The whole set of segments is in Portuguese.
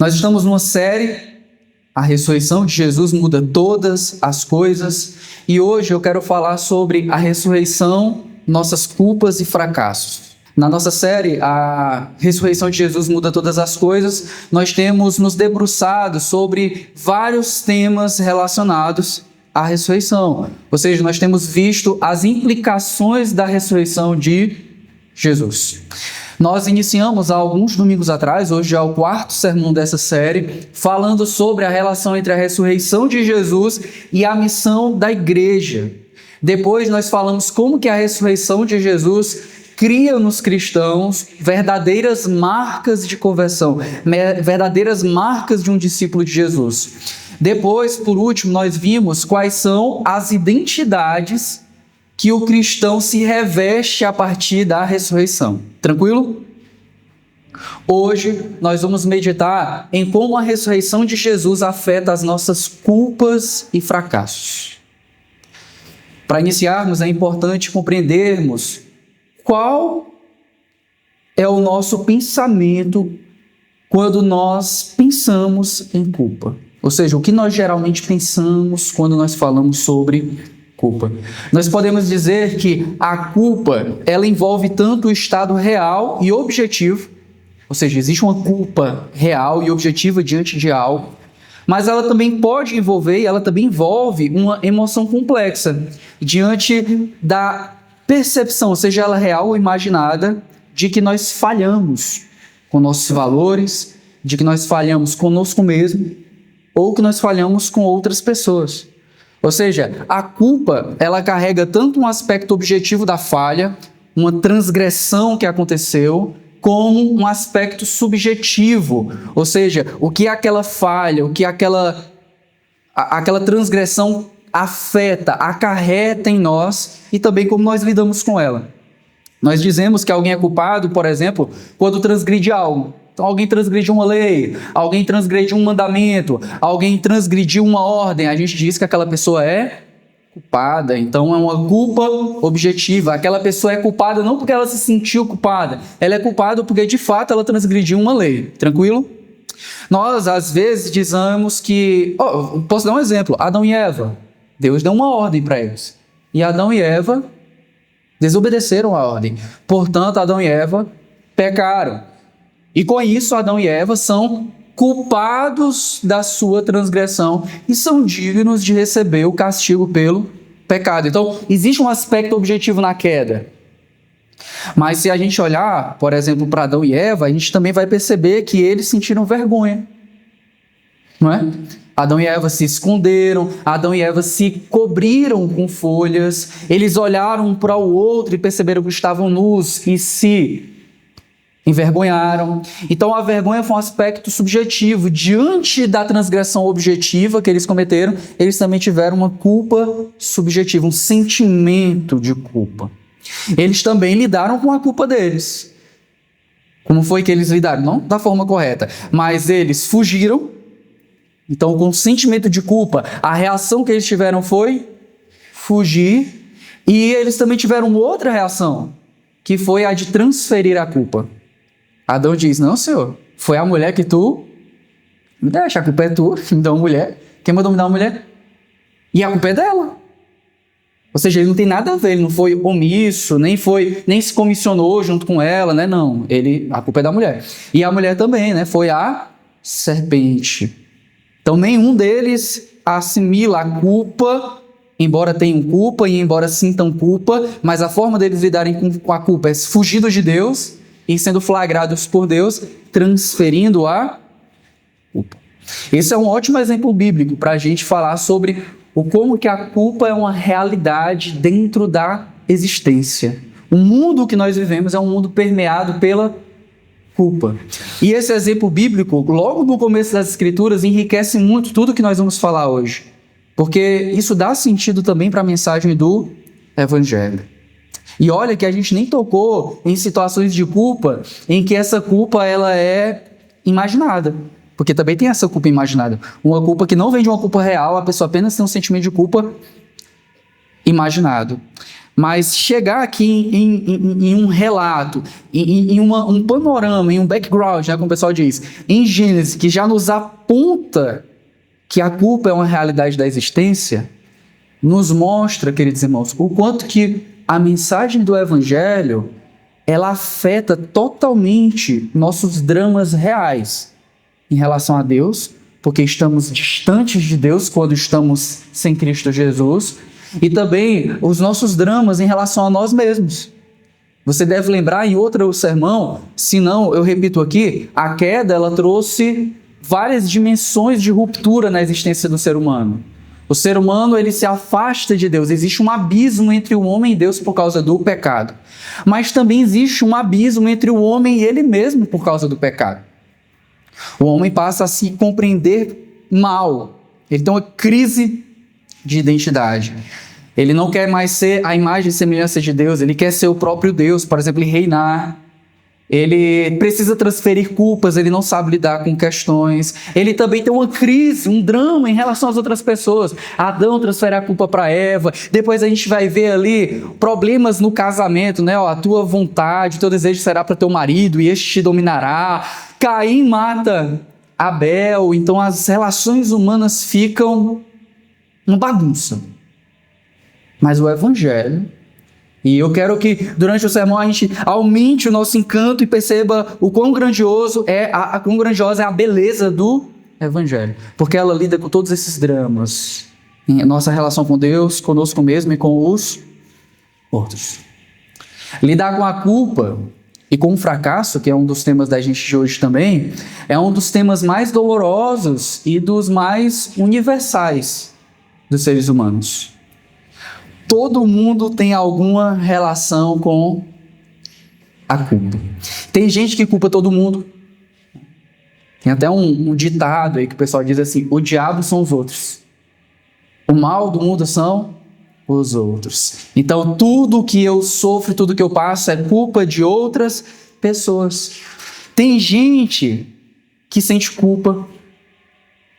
Nós estamos numa série, a ressurreição de Jesus muda todas as coisas, e hoje eu quero falar sobre a ressurreição, nossas culpas e fracassos. Na nossa série, a ressurreição de Jesus muda todas as coisas, nós temos nos debruçado sobre vários temas relacionados à ressurreição. Ou seja, nós temos visto as implicações da ressurreição de Jesus. Nós iniciamos há alguns domingos atrás, hoje é o quarto sermão dessa série, falando sobre a relação entre a ressurreição de Jesus e a missão da igreja. Depois nós falamos como que a ressurreição de Jesus cria nos cristãos verdadeiras marcas de conversão, verdadeiras marcas de um discípulo de Jesus. Depois, por último, nós vimos quais são as identidades que o cristão se reveste a partir da ressurreição. Tranquilo? Hoje nós vamos meditar em como a ressurreição de Jesus afeta as nossas culpas e fracassos. Para iniciarmos, é importante compreendermos qual é o nosso pensamento quando nós pensamos em culpa. Ou seja, o que nós geralmente pensamos quando nós falamos sobre culpa. Nós podemos dizer que a culpa, ela envolve tanto o estado real e objetivo, ou seja, existe uma culpa real e objetiva diante de algo, mas ela também pode envolver, e ela também envolve uma emoção complexa diante da percepção, seja ela real ou imaginada, de que nós falhamos com nossos valores, de que nós falhamos conosco mesmo, ou que nós falhamos com outras pessoas. Ou seja, a culpa, ela carrega tanto um aspecto objetivo da falha, uma transgressão que aconteceu, como um aspecto subjetivo. Ou seja, o que aquela falha, o que aquela transgressão afeta, acarreta em nós e também como nós lidamos com ela. Nós dizemos que alguém é culpado, por exemplo, quando transgride algo. Então, alguém transgrediu uma lei, alguém transgrediu um mandamento, alguém transgrediu uma ordem. A gente diz que aquela pessoa é culpada. Então, é uma culpa objetiva. Aquela pessoa é culpada não porque ela se sentiu culpada. Ela é culpada porque, de fato, ela transgrediu uma lei. Tranquilo? Nós, às vezes, dizemos que... posso dar um exemplo. Adão e Eva. Deus deu uma ordem para eles. E Adão e Eva desobedeceram a ordem. Portanto, Adão e Eva pecaram. E com isso, Adão e Eva são culpados da sua transgressão e são dignos de receber o castigo pelo pecado. Então, existe um aspecto objetivo na queda. Mas se a gente olhar, por exemplo, para Adão e Eva, a gente também vai perceber que eles sentiram vergonha. Não é? Adão e Eva se esconderam, Adão e Eva se cobriram com folhas, eles olharam um para o outro e perceberam que estavam nus e se envergonharam. Então a vergonha foi um aspecto subjetivo. Diante da transgressão objetiva que eles cometeram, eles também tiveram uma culpa subjetiva, um sentimento de culpa. Eles também lidaram com a culpa deles. Como foi que eles lidaram? Não da forma correta, mas eles fugiram. Então, com o sentimento de culpa, a reação que eles tiveram foi fugir. E eles também tiveram outra reação, que foi a de transferir a culpa. Adão diz, não, Senhor, foi a mulher que tu me deixa, a culpa é tua, me dá uma mulher. Quem mandou me dar uma mulher? E a culpa é dela. Ou seja, ele não tem nada a ver, ele não foi omisso, nem se comissionou junto com ela, né? Não, a culpa é da mulher. E a mulher também, né? Foi a serpente. Então, nenhum deles assimila a culpa, embora tenham culpa e embora sintam culpa, mas a forma deles lidarem com a culpa é fugindo de Deus e sendo flagrados por Deus, transferindo a culpa. Esse é um ótimo exemplo bíblico para a gente falar sobre como que a culpa é uma realidade dentro da existência. O mundo que nós vivemos é um mundo permeado pela culpa. E esse exemplo bíblico, logo no começo das Escrituras, enriquece muito tudo que nós vamos falar hoje. Porque isso dá sentido também para a mensagem do Evangelho. E olha que a gente nem tocou em situações de culpa em que essa culpa ela é imaginada. Porque também tem essa culpa imaginada. Uma culpa que não vem de uma culpa real, a pessoa apenas tem um sentimento de culpa imaginado. Mas chegar aqui em um relato, em um panorama, em um background, né, como o pessoal diz, em Gênesis, que já nos aponta que a culpa é uma realidade da existência, nos mostra, queridos irmãos, o quanto que a mensagem do Evangelho, ela afeta totalmente nossos dramas reais em relação a Deus, porque estamos distantes de Deus quando estamos sem Cristo Jesus, e também os nossos dramas em relação a nós mesmos. Você deve lembrar em outro sermão, se não, eu repito aqui, a queda ela trouxe várias dimensões de ruptura na existência do ser humano. O ser humano ele se afasta de Deus, existe um abismo entre o homem e Deus por causa do pecado. Mas também existe um abismo entre o homem e ele mesmo por causa do pecado. O homem passa a se compreender mal, ele tem uma crise de identidade. Ele não quer mais ser a imagem e semelhança de Deus, ele quer ser o próprio Deus, por exemplo, ele reinar. Ele precisa transferir culpas, ele não sabe lidar com questões. Ele também tem uma crise, um drama em relação às outras pessoas. Adão transfere a culpa para Eva. Depois a gente vai ver ali problemas no casamento, né? A tua vontade, o teu desejo será para teu marido e este te dominará. Caim mata Abel, então as relações humanas ficam uma bagunça. Mas o Evangelho, e eu quero que durante o sermão a gente aumente o nosso encanto e perceba o quão grandioso quão grandiosa é a beleza do Evangelho. Porque ela lida com todos esses dramas em nossa relação com Deus, conosco mesmo e com os outros. Lidar com a culpa e com o fracasso, que é um dos temas da gente de hoje também, é um dos temas mais dolorosos e dos mais universais dos seres humanos. Todo mundo tem alguma relação com a culpa. Tem gente que culpa todo mundo. Tem até um ditado aí que o pessoal diz assim: o diabo são os outros. O mal do mundo são os outros. Então tudo que eu sofro, tudo que eu passo é culpa de outras pessoas. Tem gente que sente culpa,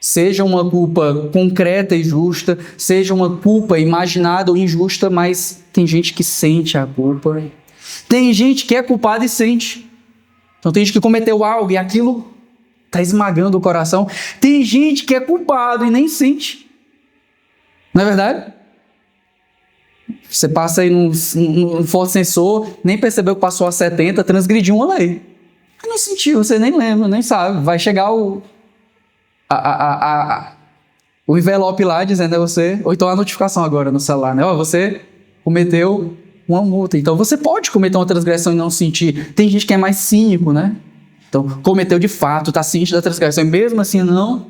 seja uma culpa concreta e justa, seja uma culpa imaginada ou injusta, mas tem gente que sente a culpa. Tem gente que é culpada e sente. Então tem gente que cometeu algo e aquilo está esmagando o coração. Tem gente que é culpado e nem sente. Não é verdade? Você passa aí num Ford Sensor, nem percebeu que passou a 70, transgrediu uma lei. Não sentiu, você nem lembra, nem sabe. Vai chegar o envelope lá dizendo a você, ou então a notificação agora no celular, né? Você cometeu uma multa. Então você pode cometer uma transgressão e não sentir. Tem gente que é mais cínico, né? Então cometeu de fato, está ciente da transgressão e mesmo assim não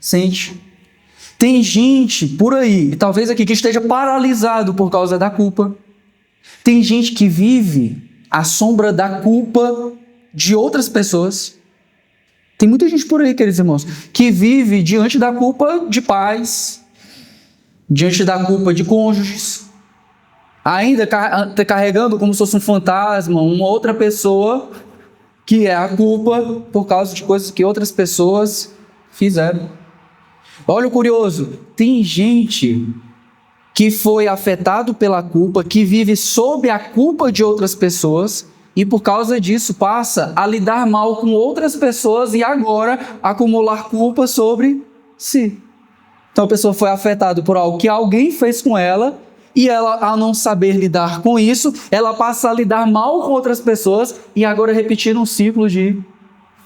sente. Tem gente por aí, e talvez aqui, que esteja paralisado por causa da culpa. Tem gente que vive à sombra da culpa de outras pessoas. Tem muita gente por aí, queridos irmãos, que vive diante da culpa de pais, diante da culpa de cônjuges, ainda carregando como se fosse um fantasma, uma outra pessoa, que é a culpa por causa de coisas que outras pessoas fizeram. Olha o curioso, tem gente que foi afetado pela culpa, que vive sob a culpa de outras pessoas, e por causa disso passa a lidar mal com outras pessoas e agora acumular culpa sobre si. Então a pessoa foi afetada por algo que alguém fez com ela e ela, ao não saber lidar com isso, ela passa a lidar mal com outras pessoas e agora repetir um ciclo de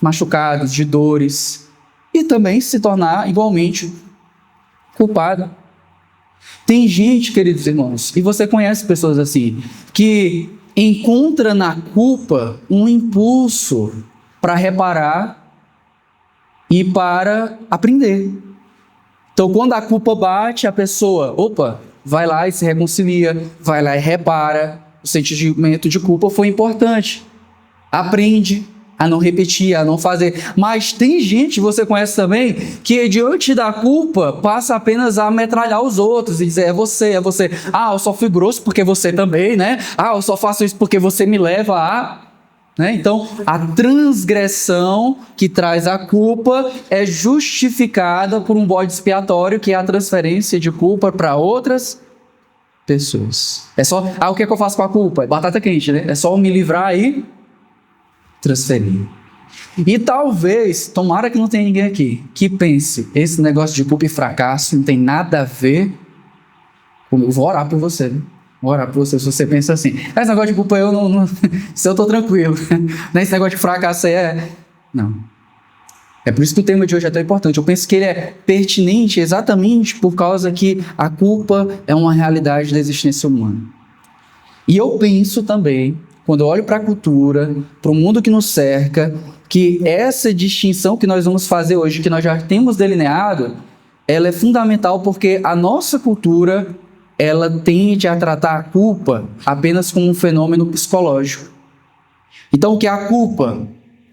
machucados, de dores e também se tornar igualmente culpada. Tem gente, queridos irmãos, e você conhece pessoas assim, que encontra na culpa um impulso para reparar e para aprender. Então, quando a culpa bate, a pessoa, vai lá e se reconcilia, vai lá e repara. O sentimento de culpa foi importante. Aprende a não repetir, a não fazer. Mas tem gente, você conhece também, que diante da culpa passa apenas a metralhar os outros e dizer, é você. Eu só fui grosso porque você também, né? Eu só faço isso porque você me leva a... Né? Então, a transgressão que traz a culpa é justificada por um bode expiatório, que é a transferência de culpa para outras pessoas. É só, o que é que eu faço com a culpa? É batata quente, né? É só eu me livrar e transferir. E talvez, tomara que não tenha ninguém aqui que pense, esse negócio de culpa e fracasso não tem nada a ver com... Eu vou orar por você, né? Vou orar por você, se você pensa assim, esse negócio de culpa eu não se eu tô tranquilo, esse negócio de fracasso aí não. É por isso que o tema de hoje é tão importante. Eu penso que ele é pertinente exatamente por causa que a culpa é uma realidade da existência humana. E eu penso também, quando eu olho para a cultura, para o mundo que nos cerca, que essa distinção que nós vamos fazer hoje, que nós já temos delineado, ela é fundamental porque a nossa cultura, ela tende a tratar a culpa apenas como um fenômeno psicológico. Então, o que é a culpa?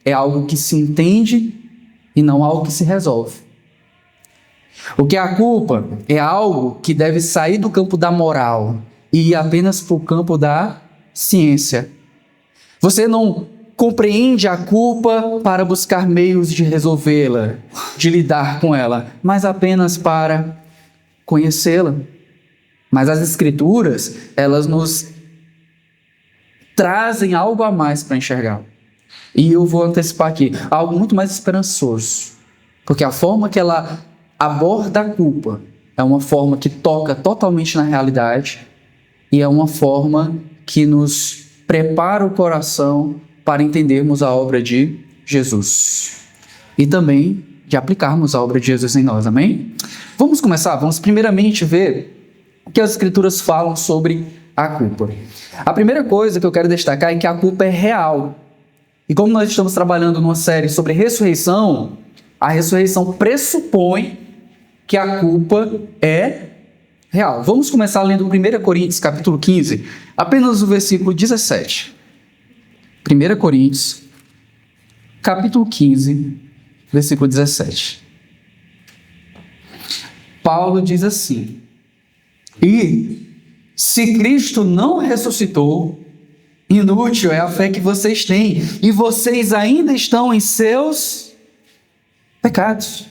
É algo que se entende e não algo que se resolve. O que é a culpa? É algo que deve sair do campo da moral e ir apenas para o campo da ciência. Você não compreende a culpa para buscar meios de resolvê-la, de lidar com ela, mas apenas para conhecê-la. Mas as Escrituras, elas nos trazem algo a mais para enxergar. E eu vou antecipar aqui, algo muito mais esperançoso. Porque a forma que ela aborda a culpa é uma forma que toca totalmente na realidade e é uma forma que nos prepara o coração para entendermos a obra de Jesus. E também de aplicarmos a obra de Jesus em nós, amém? Vamos começar? Vamos primeiramente ver o que as Escrituras falam sobre a culpa. A primeira coisa que eu quero destacar é que a culpa é real. E como nós estamos trabalhando numa série sobre ressurreição, a ressurreição pressupõe que a culpa é real. Vamos começar lendo 1 Coríntios, capítulo 15, apenas o versículo 17. 1 Coríntios, capítulo 15, versículo 17. Paulo diz assim: E se Cristo não ressuscitou, inútil é a fé que vocês têm, e vocês ainda estão em seus pecados.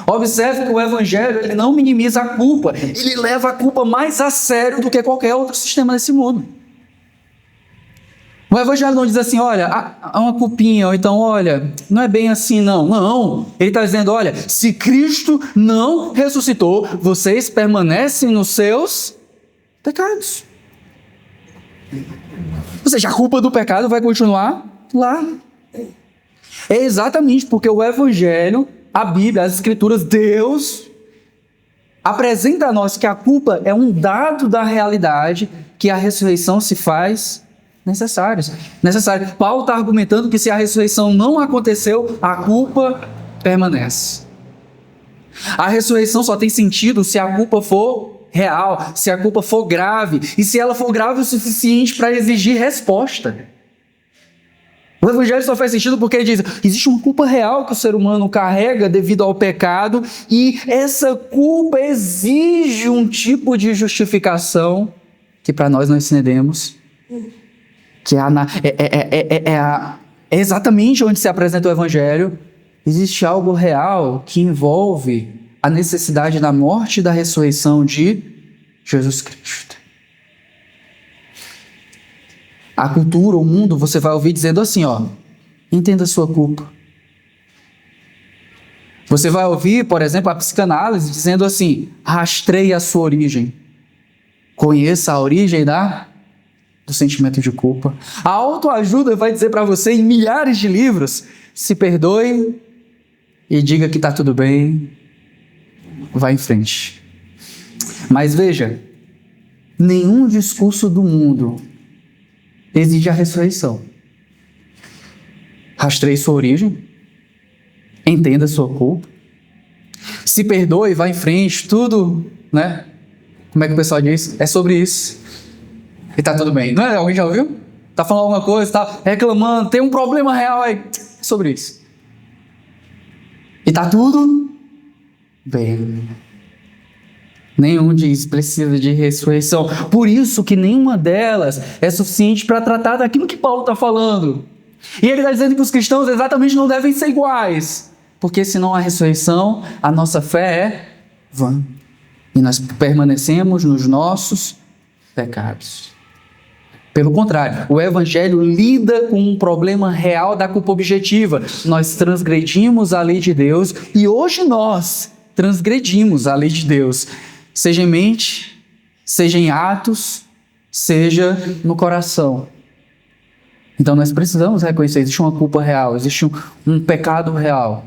Observe que o Evangelho ele não minimiza a culpa, ele leva a culpa mais a sério do que qualquer outro sistema desse mundo. O Evangelho não diz assim, olha, há uma culpinha, ou então, olha, não é bem assim não. Não, ele está dizendo, olha, se Cristo não ressuscitou, vocês permanecem nos seus pecados. Ou seja, a culpa do pecado vai continuar lá. É exatamente porque o Evangelho, a Bíblia, as Escrituras, Deus apresenta a nós que a culpa é um dado da realidade que a ressurreição se faz necessária. Paulo está argumentando que se a ressurreição não aconteceu, a culpa permanece. A ressurreição só tem sentido se a culpa for real, se a culpa for grave, e se ela for grave o suficiente para exigir resposta. O Evangelho só faz sentido porque ele diz, existe uma culpa real que o ser humano carrega devido ao pecado, e essa culpa exige um tipo de justificação que para nós não entendemos, que é exatamente onde se apresenta o Evangelho. Existe algo real que envolve a necessidade da morte e da ressurreição de Jesus Cristo. A cultura, o mundo, você vai ouvir dizendo assim, entenda a sua culpa. Você vai ouvir, por exemplo, a psicanálise dizendo assim, rastreie a sua origem. Conheça a origem do sentimento de culpa. A autoajuda vai dizer para você em milhares de livros, se perdoe e diga que está tudo bem, vai em frente. Mas veja, nenhum discurso do mundo exige a ressurreição. Rastreie sua origem, entenda sua culpa, se perdoe, vá em frente, tudo, né? Como é que o pessoal diz? É sobre isso. E tá tudo bem. Não é? Alguém já ouviu? Tá falando alguma coisa, tá reclamando, tem um problema real aí. É sobre isso. E tá tudo bem. Nenhum diz precisa de ressurreição. Por isso que nenhuma delas é suficiente para tratar daquilo que Paulo está falando. E ele está dizendo que os cristãos exatamente não devem ser iguais. Porque se não há ressurreição, a nossa fé é vã. E nós permanecemos nos nossos pecados. Pelo contrário, o Evangelho lida com um problema real da culpa objetiva. Nós transgredimos a lei de Deus e hoje nós transgredimos a lei de Deus, seja em mente, seja em atos, seja no coração. Então nós precisamos reconhecer, existe uma culpa real, existe um pecado real.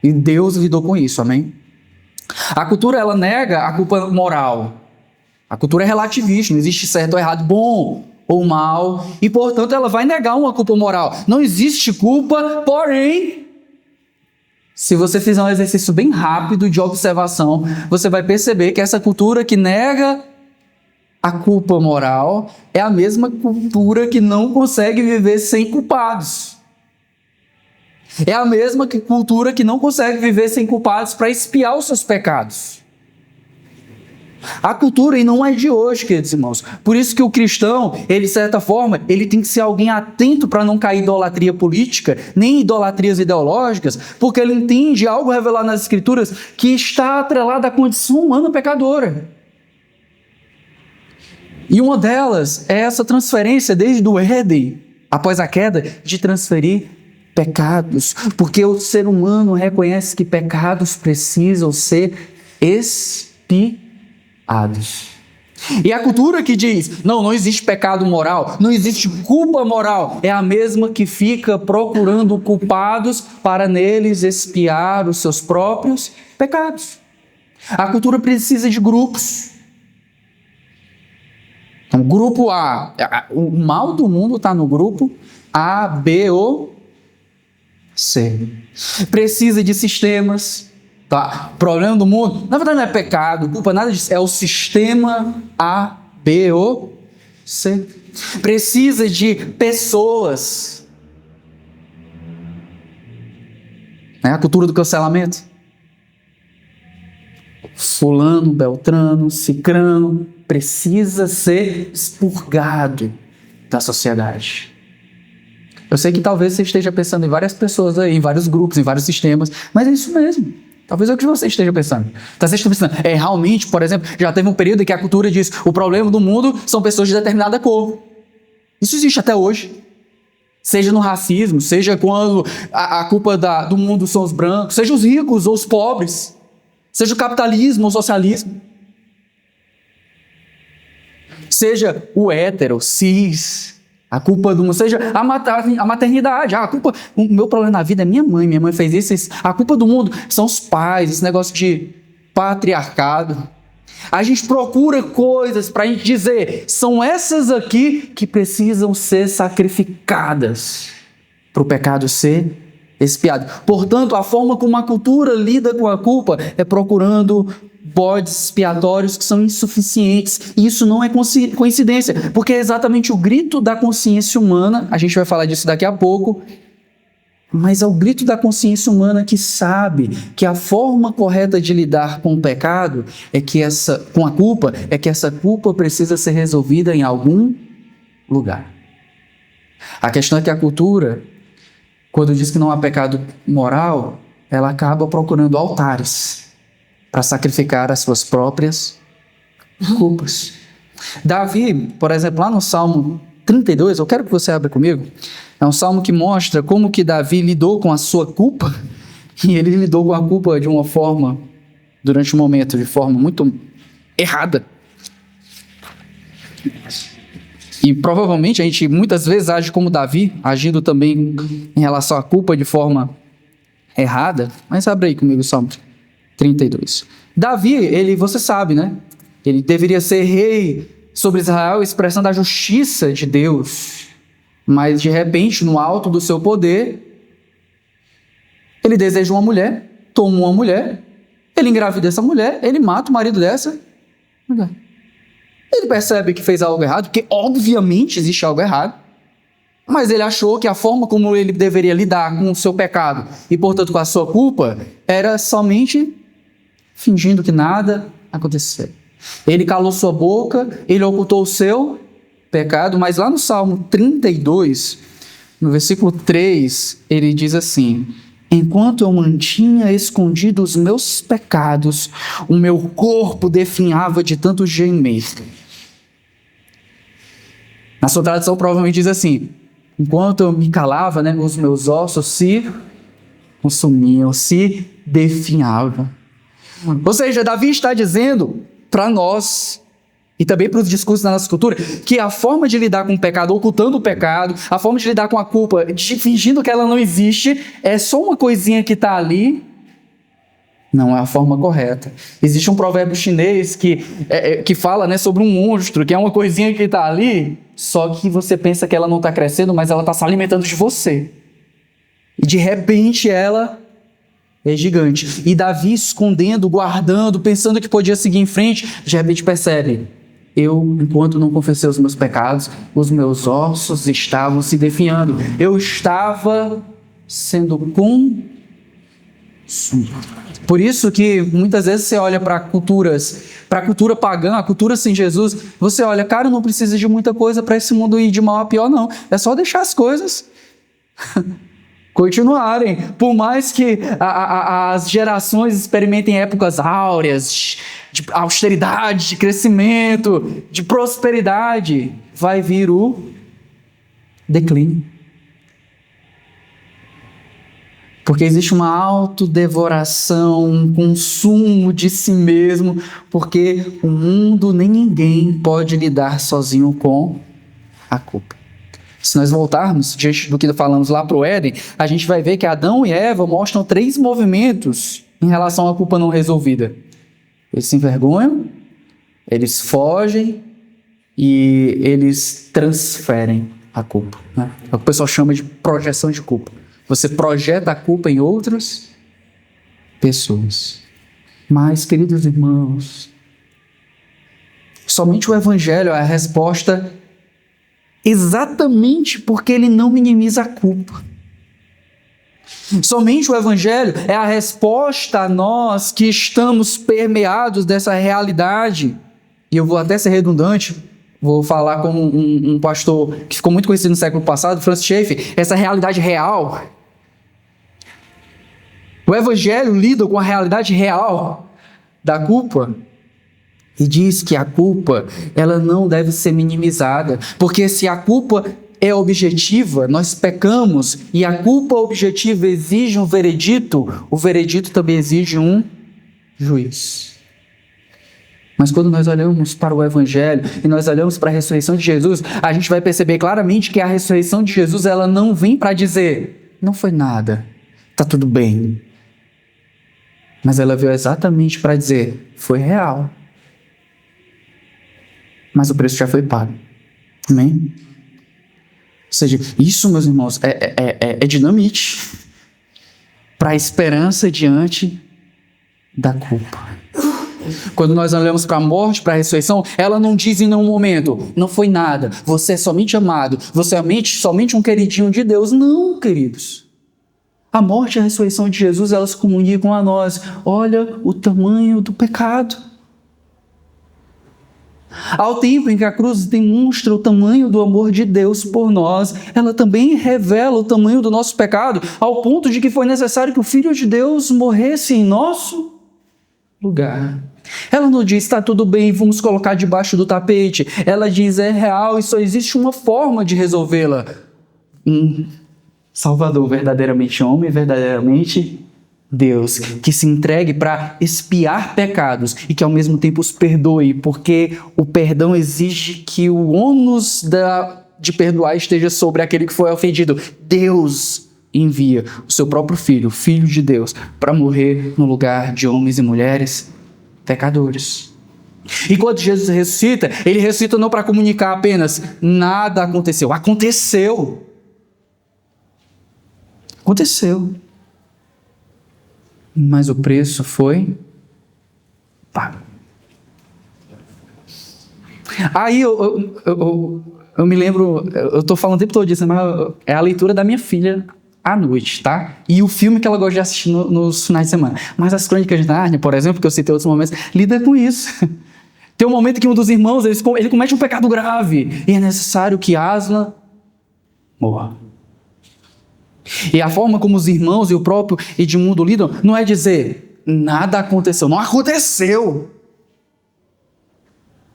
E Deus lidou com isso, amém? A cultura, ela nega a culpa moral. A cultura é relativista, não existe certo ou errado, bom ou mal, e portanto ela vai negar uma culpa moral. Não existe culpa, porém, se você fizer um exercício bem rápido de observação, você vai perceber que essa cultura que nega a culpa moral é a mesma cultura que não consegue viver sem culpados. É a mesma cultura que não consegue viver sem culpados para expiar os seus pecados. A cultura, e não é de hoje, queridos irmãos. Por isso que o cristão, ele, de certa forma, ele tem que ser alguém atento para não cair em idolatria política, nem idolatrias ideológicas, porque ele entende algo revelado nas Escrituras que está atrelado à condição humana pecadora. E uma delas é essa transferência desde o Éden, após a queda, de transferir pecados, porque o ser humano reconhece que pecados precisam ser expiados. E a cultura que diz, não existe pecado moral, não existe culpa moral, é a mesma que fica procurando culpados para neles expiar os seus próprios pecados. A cultura precisa de grupos. Então, grupo A, o mal do mundo está no grupo A, B ou C. Precisa de sistemas. Tá? O problema do mundo, na verdade, não é pecado, culpa, nada disso, é o sistema A, B ou C. Precisa de pessoas. A cultura do cancelamento. Fulano, Beltrano, Cicrano precisa ser expurgado da sociedade. Eu sei que talvez você esteja pensando em várias pessoas aí, em vários grupos, em vários sistemas, mas é isso mesmo. Talvez é o que você esteja pensando. Você esteja pensando, realmente, por exemplo, já teve um período em que a cultura diz o problema do mundo são pessoas de determinada cor. Isso existe até hoje. Seja no racismo, seja quando a culpa do mundo são os brancos, seja os ricos ou os pobres, seja o capitalismo ou o socialismo, seja o hétero, cis, a culpa do mundo, seja a maternidade. O meu problema na vida é minha mãe fez isso. A culpa do mundo são os pais, esse negócio de patriarcado. A gente procura coisas para a gente dizer, são essas aqui que precisam ser sacrificadas para o pecado ser expiado. Portanto, a forma como a cultura lida com a culpa é procurando bodes expiatórios que são insuficientes. E isso não é coincidência, porque é exatamente o grito da consciência humana, a gente vai falar disso daqui a pouco, mas é o grito da consciência humana que sabe que a forma correta de lidar com o pecado, com a culpa, é que essa culpa precisa ser resolvida em algum lugar. A questão é que a cultura, quando diz que não há pecado moral, ela acaba procurando altares para sacrificar as suas próprias culpas. Davi, por exemplo, lá no Salmo 32, eu quero que você abra comigo, é um salmo que mostra como que Davi lidou com a sua culpa, e ele lidou com a culpa de uma forma, durante um momento, de forma muito errada. E provavelmente a gente muitas vezes age como Davi, agindo também em relação à culpa de forma errada, mas abre aí comigo o Salmo 32. Davi, você sabe, né? Ele deveria ser rei sobre Israel, expressando a justiça de Deus. Mas, de repente, no alto do seu poder, ele deseja uma mulher, toma uma mulher, ele engravida essa mulher, ele mata o marido dessa mulher. Ele percebe que fez algo errado, porque obviamente existe algo errado, mas ele achou que a forma como ele deveria lidar com o seu pecado e, portanto, com a sua culpa, era somente fingindo que nada aconteceu. Ele calou sua boca, ele ocultou o seu pecado, mas lá no Salmo 32, no versículo 3, ele diz assim: enquanto eu mantinha escondido os meus pecados, o meu corpo definhava de tanto gemer. Na sua tradução provavelmente diz assim: enquanto eu me calava, né, os meus ossos se consumiam, se definhavam. Ou seja, Davi está dizendo para nós, e também para os discursos da nossa cultura, que a forma de lidar com o pecado, ocultando o pecado, a forma de lidar com a culpa, fingindo que ela não existe, é só uma coisinha que está ali, não é a forma correta. Existe um provérbio chinês que fala, né, sobre um monstro, que é uma coisinha que está ali, só que você pensa que ela não está crescendo, mas ela está se alimentando de você. E de repente ela é gigante. E Davi escondendo, guardando, pensando que podia seguir em frente, de repente percebe: eu, enquanto não confessei os meus pecados, os meus ossos estavam se definhando. Eu estava sendo consumido. Por isso que muitas vezes você olha para a cultura pagã, a cultura sem Jesus, você olha, cara, não precisa de muita coisa para esse mundo ir de mal a pior, não. É só deixar as coisas continuarem. Por mais que as gerações experimentem épocas áureas, de austeridade, de crescimento, de prosperidade, vai vir o declínio. Porque existe uma autodevoração, um consumo de si mesmo, porque o mundo nem ninguém pode lidar sozinho com a culpa. Se nós voltarmos diante do que falamos lá para o Éden, a gente vai ver que Adão e Eva mostram 3 movimentos em relação à culpa não resolvida. Eles se envergonham, eles fogem e eles transferem a culpa, né? É o que o pessoal chama de projeção de culpa. Você projeta a culpa em outras pessoas. Mas, queridos irmãos, somente o Evangelho é a resposta, exatamente porque ele não minimiza a culpa. Somente o Evangelho é a resposta a nós que estamos permeados dessa realidade. E eu vou até ser redundante, vou falar como um pastor que ficou muito conhecido no século passado, Francis Schaeffer, essa realidade real. O Evangelho lida com a realidade real da culpa e diz que a culpa, ela não deve ser minimizada, porque se a culpa é objetiva, nós pecamos, e a culpa objetiva exige um veredito, o veredito também exige um juiz. Mas quando nós olhamos para o Evangelho e nós olhamos para a ressurreição de Jesus, a gente vai perceber claramente que a ressurreição de Jesus, ela não vem para dizer, não foi nada, está tudo bem. Mas ela veio exatamente para dizer, foi real. Mas o preço já foi pago. Amém? Ou seja, isso, meus irmãos, é dinamite para a esperança diante da culpa. Quando nós olhamos para a morte, para a ressurreição, ela não diz em nenhum momento, não foi nada, você é somente amado, você é somente um queridinho de Deus. Não, queridos. A morte e a ressurreição de Jesus, elas comunicam a nós, olha o tamanho do pecado. Ao tempo em que a cruz demonstra o tamanho do amor de Deus por nós, ela também revela o tamanho do nosso pecado, ao ponto de que foi necessário que o Filho de Deus morresse em nosso lugar. Ela não diz, está tudo bem, vamos colocar debaixo do tapete. Ela diz, é real e só existe uma forma de resolvê-la. Salvador, verdadeiramente homem, verdadeiramente Deus, que se entregue para expiar pecados e que ao mesmo tempo os perdoe, porque o perdão exige que o ônus de perdoar esteja sobre aquele que foi ofendido. Deus envia o seu próprio Filho, o Filho de Deus, para morrer no lugar de homens e mulheres pecadores. E quando Jesus ressuscita, ele ressuscita não para comunicar apenas nada aconteceu. Aconteceu. Mas o preço foi pago. Aí eu me lembro, eu estou falando o tempo todo disso, mas é a leitura da minha filha à noite, tá? E o filme que ela gosta de assistir nos finais de semana. Mas as Crônicas de Nárnia, por exemplo, que eu citei em outros momentos, lida com isso. Tem um momento que um dos irmãos, ele comete um pecado grave, e é necessário que Aslan morra. E a forma como os irmãos e o próprio Edmundo lidam não é dizer, nada aconteceu. Não aconteceu.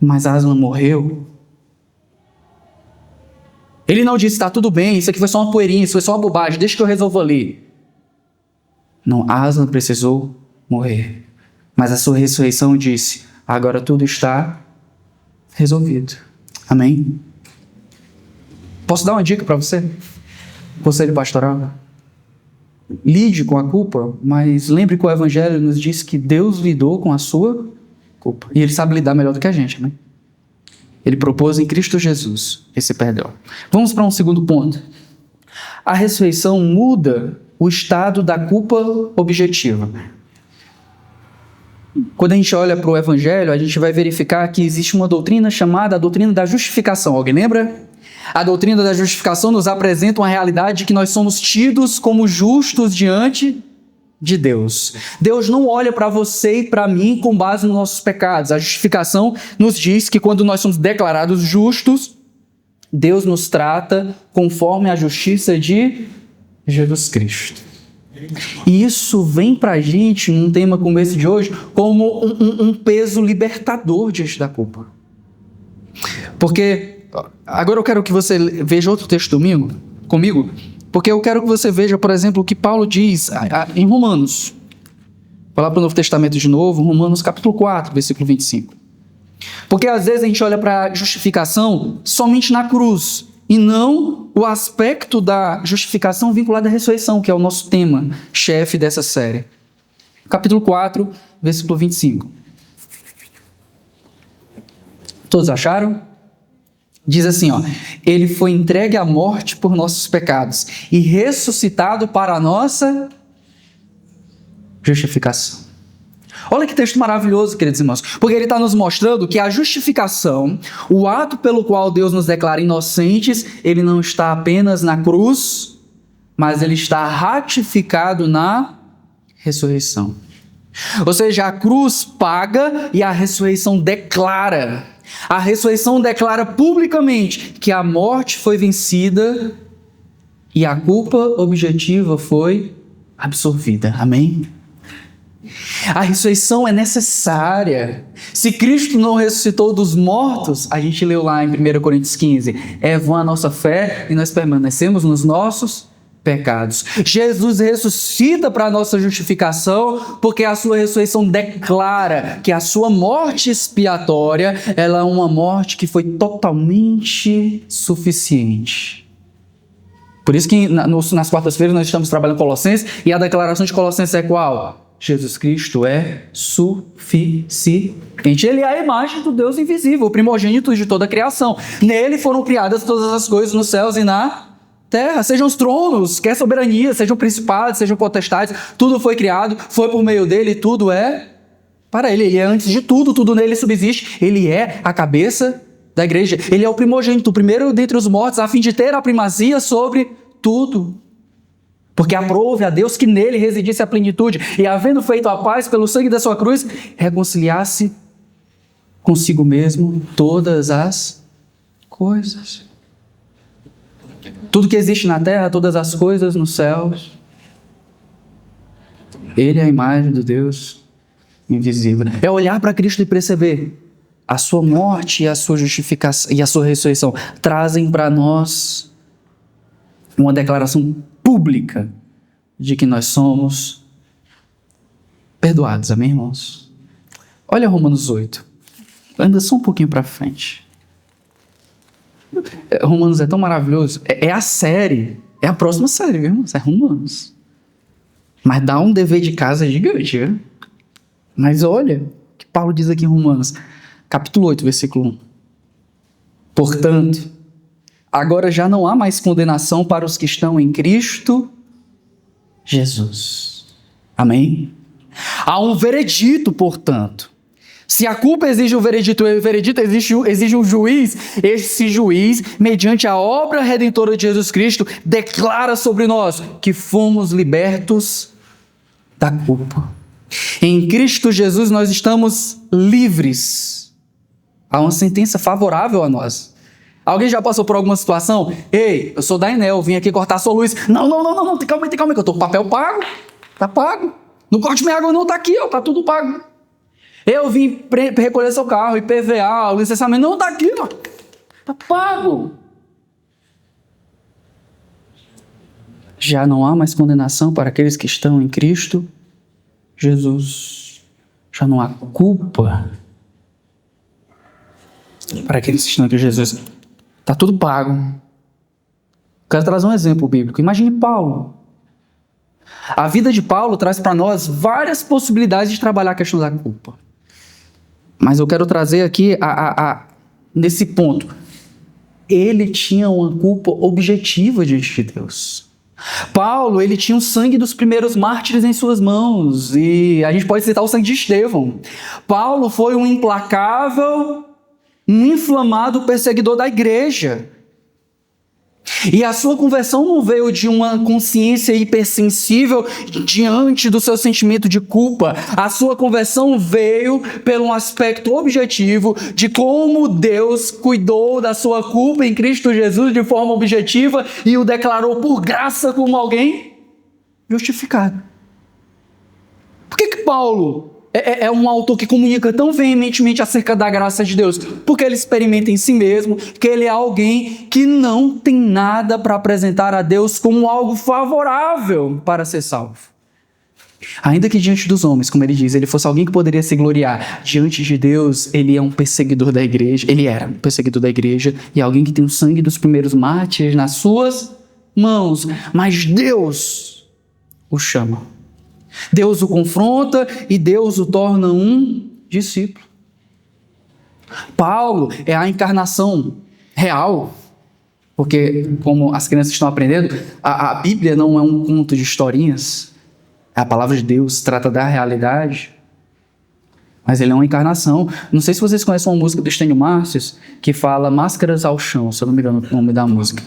Mas Aslan morreu. Ele não disse, está tudo bem, isso aqui foi só uma poeirinha, isso foi só uma bobagem, deixa que eu resolvo ali. Não, Aslan precisou morrer. Mas a sua ressurreição disse, agora tudo está resolvido. Amém? Posso dar uma dica para você? Conselho pastoral? Lide com a culpa, mas lembre que o Evangelho nos diz que Deus lidou com a sua culpa. E Ele sabe lidar melhor do que a gente, né? Ele propôs em Cristo Jesus esse perdão. Vamos para um segundo ponto. A ressurreição muda o estado da culpa objetiva. Quando a gente olha para o Evangelho, a gente vai verificar que existe uma doutrina chamada a doutrina da justificação. Alguém lembra? A doutrina da justificação nos apresenta uma realidade de que nós somos tidos como justos diante de Deus. Deus não olha para você e para mim com base nos nossos pecados. A justificação nos diz que quando nós somos declarados justos, Deus nos trata conforme a justiça de Jesus Cristo. E isso vem para a gente, num tema como esse de hoje, como um peso libertador diante da culpa. Porque, agora eu quero que você veja outro texto comigo, porque eu quero que você veja, por exemplo, o que Paulo diz em Romanos. Vou lá para o Novo Testamento de novo, Romanos capítulo 4, versículo 25. Porque às vezes a gente olha para a justificação somente na cruz, e não o aspecto da justificação vinculado à ressurreição, que é o nosso tema chefe dessa série. Capítulo 4, versículo 25. Todos acharam? Diz assim, ó, ele foi entregue à morte por nossos pecados e ressuscitado para a nossa justificação. Olha que texto maravilhoso, queridos irmãos, porque ele está nos mostrando que a justificação, o ato pelo qual Deus nos declara inocentes, ele não está apenas na cruz, mas ele está ratificado na ressurreição. Ou seja, a cruz paga e a ressurreição declara. A ressurreição declara publicamente que a morte foi vencida e a culpa objetiva foi absorvida. Amém? A ressurreição é necessária. Se Cristo não ressuscitou dos mortos, a gente leu lá em 1 Coríntios 15, é vã a nossa fé e nós permanecemos nos nossos pecados. Jesus ressuscita para a nossa justificação, porque a sua ressurreição declara que a sua morte expiatória, ela é uma morte que foi totalmente suficiente. Por isso que nas quartas-feiras nós estamos trabalhando Colossenses, e a declaração de Colossenses é qual? Jesus Cristo é suficiente. Ele é a imagem do Deus invisível, o primogênito de toda a criação. Nele foram criadas todas as coisas nos céus e na terra, sejam os tronos, quer soberania, sejam principados, sejam potestades, tudo foi criado, foi por meio dele, tudo é para ele. Ele é antes de tudo, tudo nele subsiste. Ele é a cabeça da igreja. Ele é o primogênito, o primeiro dentre os mortos, a fim de ter a primazia sobre tudo. Porque aprove a Deus que nele residisse a plenitude, e havendo feito a paz pelo sangue da sua cruz, reconciliasse consigo mesmo todas as coisas. Tudo que existe na terra, todas as coisas nos céus. Ele é a imagem do Deus invisível. É olhar para Cristo e perceber a sua morte e a sua justificação e a sua ressurreição trazem para nós uma declaração pública de que nós somos perdoados, amém, irmãos? Olha Romanos 8. Anda só um pouquinho para frente. Romanos é tão maravilhoso. É a série. É a próxima série, viu, irmãos? É Romanos. Mas dá um dever de casa gigante, viu? Mas olha o que Paulo diz aqui em Romanos. Capítulo 8, versículo 1. Portanto, agora já não há mais condenação para os que estão em Cristo Jesus. Amém? Há um veredito, portanto. Se a culpa exige um veredito e o veredito exige um juiz, esse juiz, mediante a obra redentora de Jesus Cristo, declara sobre nós que fomos libertos da culpa. Em Cristo Jesus nós estamos livres. Há uma sentença favorável a nós. Alguém já passou por alguma situação? Ei, eu sou da Enel, vim aqui cortar sua luz. Não, calma aí, que eu tô com papel pago. Tá pago. Não corte minha água não, tá aqui, ó, tá tudo pago. Eu vim recolher seu carro, IPVA, o licenciamento, não tá aqui, ó. Tá pago. Já não há mais condenação para aqueles que estão em Cristo Jesus. Já não há culpa para aqueles que estão em Cristo Jesus. Está tudo pago. Quero trazer um exemplo bíblico. Imagine Paulo. A vida de Paulo traz para nós várias possibilidades de trabalhar a questão da culpa. Mas eu quero trazer aqui nesse ponto. Ele tinha uma culpa objetiva diante de Deus. Paulo, ele tinha o sangue dos primeiros mártires em suas mãos. E a gente pode citar o sangue de Estevão. Paulo foi um implacável, um inflamado perseguidor da igreja. E a sua conversão não veio de uma consciência hipersensível diante do seu sentimento de culpa. A sua conversão veio pelo aspecto objetivo de como Deus cuidou da sua culpa em Cristo Jesus de forma objetiva e o declarou por graça como alguém justificado. Por que Paulo é um autor que comunica tão veementemente acerca da graça de Deus? Porque ele experimenta em si mesmo que ele é alguém que não tem nada para apresentar a Deus como algo favorável para ser salvo. Ainda que diante dos homens, como ele diz, ele fosse alguém que poderia se gloriar, diante de Deus, ele é um perseguidor da igreja, ele era um perseguidor da igreja e alguém que tem o sangue dos primeiros mártires nas suas mãos. Mas Deus o chama. Deus o confronta e Deus o torna um discípulo. Paulo é a encarnação real, porque, como as crianças estão aprendendo, a Bíblia não é um conto de historinhas, a palavra de Deus trata da realidade, mas ele é uma encarnação. Não sei se vocês conhecem uma música do Estênio Márcios que fala Máscaras ao Chão, se eu não me engano o nome da música.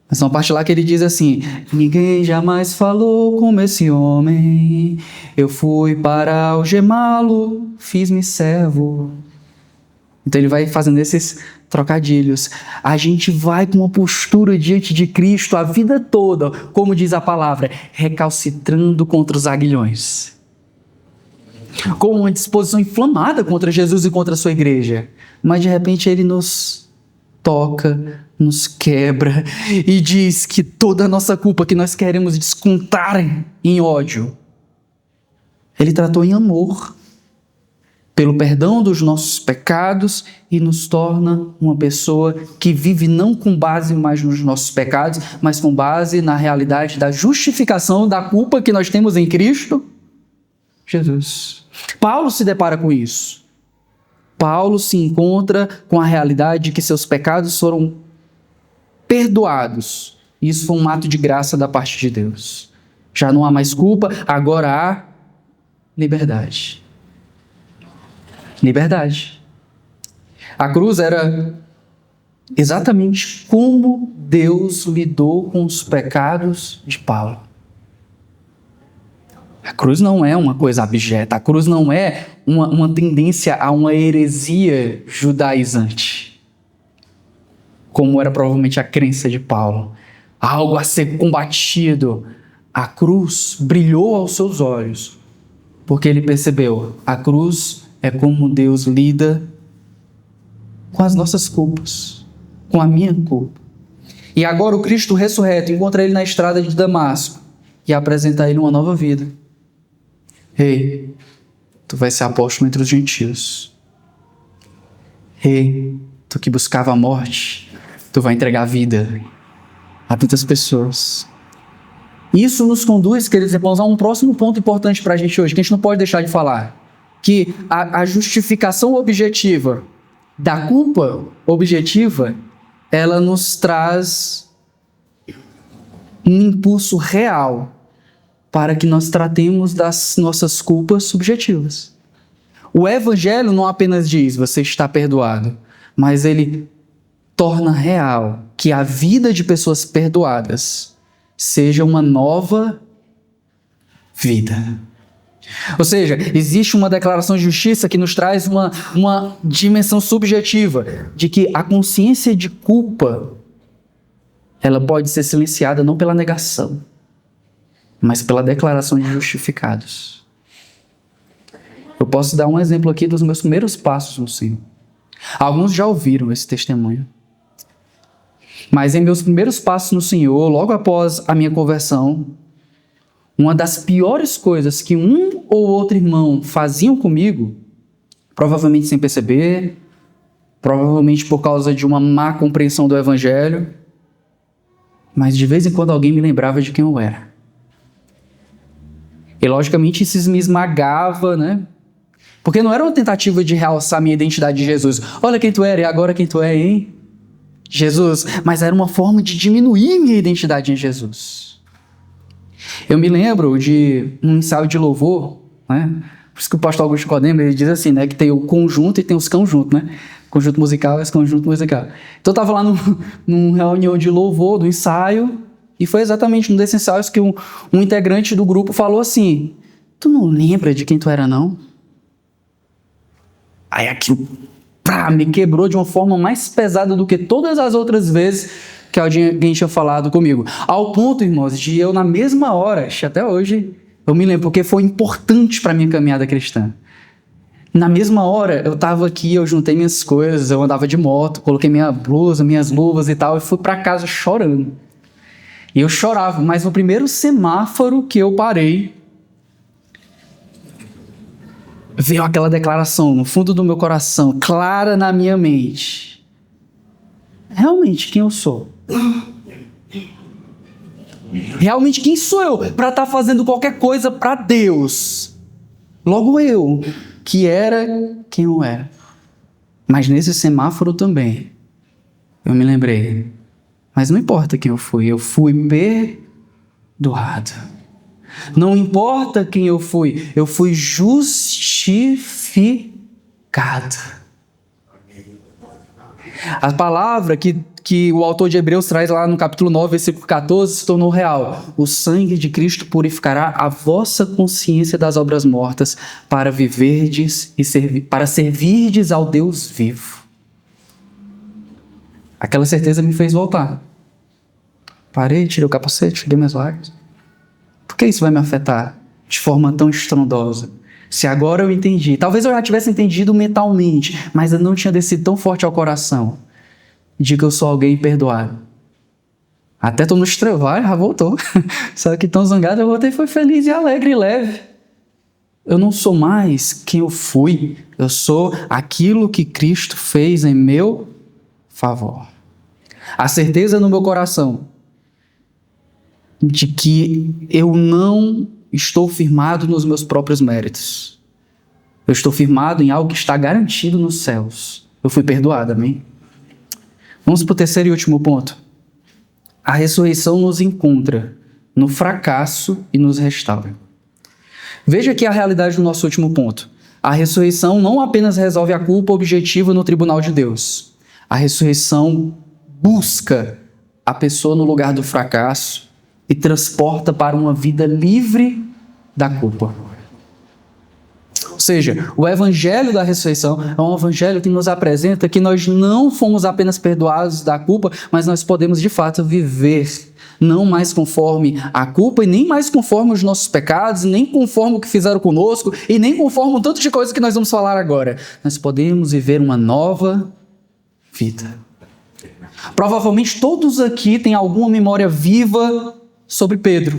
Mas uma parte lá que ele diz assim: ninguém jamais falou como esse homem, eu fui para algemá-lo, fiz-me servo. Então ele vai fazendo esses trocadilhos. A gente vai com uma postura diante de Cristo a vida toda, como diz a palavra, recalcitrando contra os aguilhões. Com uma disposição inflamada contra Jesus e contra a sua igreja. Mas de repente ele nos toca, nos quebra e diz que toda a nossa culpa que nós queremos descontar em ódio, ele tratou em amor, pelo perdão dos nossos pecados e nos torna uma pessoa que vive não com base mais nos nossos pecados, mas com base na realidade da justificação da culpa que nós temos em Cristo Jesus. Paulo se depara com isso. Paulo se encontra com a realidade de que seus pecados foram perdoados. Isso foi um ato de graça da parte de Deus. Já não há mais culpa, agora há liberdade. Liberdade. A cruz era exatamente como Deus lidou com os pecados de Paulo. A cruz não é uma coisa abjeta, a cruz não é uma tendência a uma heresia judaizante, como era provavelmente a crença de Paulo, algo a ser combatido. A cruz brilhou aos seus olhos, porque ele percebeu, a cruz é como Deus lida com as nossas culpas, com a minha culpa. E agora o Cristo ressurreto encontra ele na estrada de Damasco e apresenta a ele uma nova vida. Ei, tu vais ser apóstolo entre os gentios. Ei, tu que buscava a morte, tu vai entregar a vida a tantas pessoas. Isso nos conduz, queridos irmãos, a um próximo ponto importante para a gente hoje, que a gente não pode deixar de falar. Que a justificação objetiva da culpa objetiva, ela nos traz um impulso real para que nós tratemos das nossas culpas subjetivas. O Evangelho não apenas diz, você está perdoado, mas ele torna real que a vida de pessoas perdoadas seja uma nova vida. Ou seja, existe uma declaração de justiça que nos traz uma dimensão subjetiva de que a consciência de culpa, ela pode ser silenciada não pela negação, mas pela declaração de justificados. Eu posso dar um exemplo aqui dos meus primeiros passos no Senhor. Alguns já ouviram esse testemunho. Mas em meus primeiros passos no Senhor, logo após a minha conversão, uma das piores coisas que um ou outro irmão faziam comigo, provavelmente sem perceber, provavelmente por causa de uma má compreensão do Evangelho, mas de vez em quando alguém me lembrava de quem eu era. E logicamente isso me esmagava, né? Porque não era uma tentativa de realçar minha identidade de Jesus. Olha quem tu era e agora quem tu é, hein? Jesus. Mas era uma forma de diminuir minha identidade em Jesus. Eu me lembro de um ensaio de louvor, né? Por isso que o pastor Augusto Nicodemo, ele diz assim, né? Que tem o conjunto e tem os conjuntos, né? Conjunto musical é conjunto musical. Então eu estava lá numa reunião de louvor, do ensaio, e foi exatamente num desses ensaios que um integrante do grupo falou assim: tu não lembra de quem tu era, não? Aí aquilo me quebrou de uma forma mais pesada do que todas as outras vezes que alguém tinha falado comigo. Ao ponto, irmãos, de eu na mesma hora, até hoje, eu me lembro, porque foi importante para a minha caminhada cristã. Na mesma hora, eu estava aqui, eu juntei minhas coisas, eu andava de moto, coloquei minha blusa, minhas luvas e tal, e fui para casa chorando. E eu chorava, mas no primeiro semáforo que eu parei, veio aquela declaração no fundo do meu coração, clara na minha mente. Realmente, quem eu sou? Realmente, quem sou eu para estar fazendo qualquer coisa para Deus? Logo eu, que era quem eu era. Mas nesse semáforo também, eu me lembrei. Mas não importa quem eu fui perdoado. Não importa quem eu fui justificado. A palavra que o autor de Hebreus traz lá no capítulo 9, versículo 14, se tornou real. O sangue de Cristo purificará a vossa consciência das obras mortas para viverdes e para servirdes ao Deus vivo. Aquela certeza me fez voltar. Parei, tirei o capacete, cheguei minhas lágrimas. Por que isso vai me afetar de forma tão estrondosa? Se agora eu entendi, talvez eu já tivesse entendido mentalmente, mas eu não tinha descido tão forte ao coração, de que eu sou alguém perdoado. Até tô no estrevar, já voltou. Só que tão zangado, eu voltei, foi feliz e alegre e leve. Eu não sou mais quem eu fui, eu sou aquilo que Cristo fez em meu favor. A certeza no meu coração de que eu não estou firmado nos meus próprios méritos. Eu estou firmado em algo que está garantido nos céus. Eu fui perdoado, amém? Vamos para o terceiro e último ponto. A ressurreição nos encontra no fracasso e nos restaura. Veja aqui a realidade do nosso último ponto. A ressurreição não apenas resolve a culpa objetiva no tribunal de Deus. A ressurreição busca a pessoa no lugar do fracasso e transporta para uma vida livre da culpa. Ou seja, o evangelho da ressurreição é um evangelho que nos apresenta que nós não fomos apenas perdoados da culpa, mas nós podemos de fato viver não mais conforme a culpa e nem mais conforme os nossos pecados, nem conforme o que fizeram conosco e nem conforme um tanto de coisas que nós vamos falar agora. Nós podemos viver uma nova vida. Provavelmente todos aqui têm alguma memória viva sobre Pedro.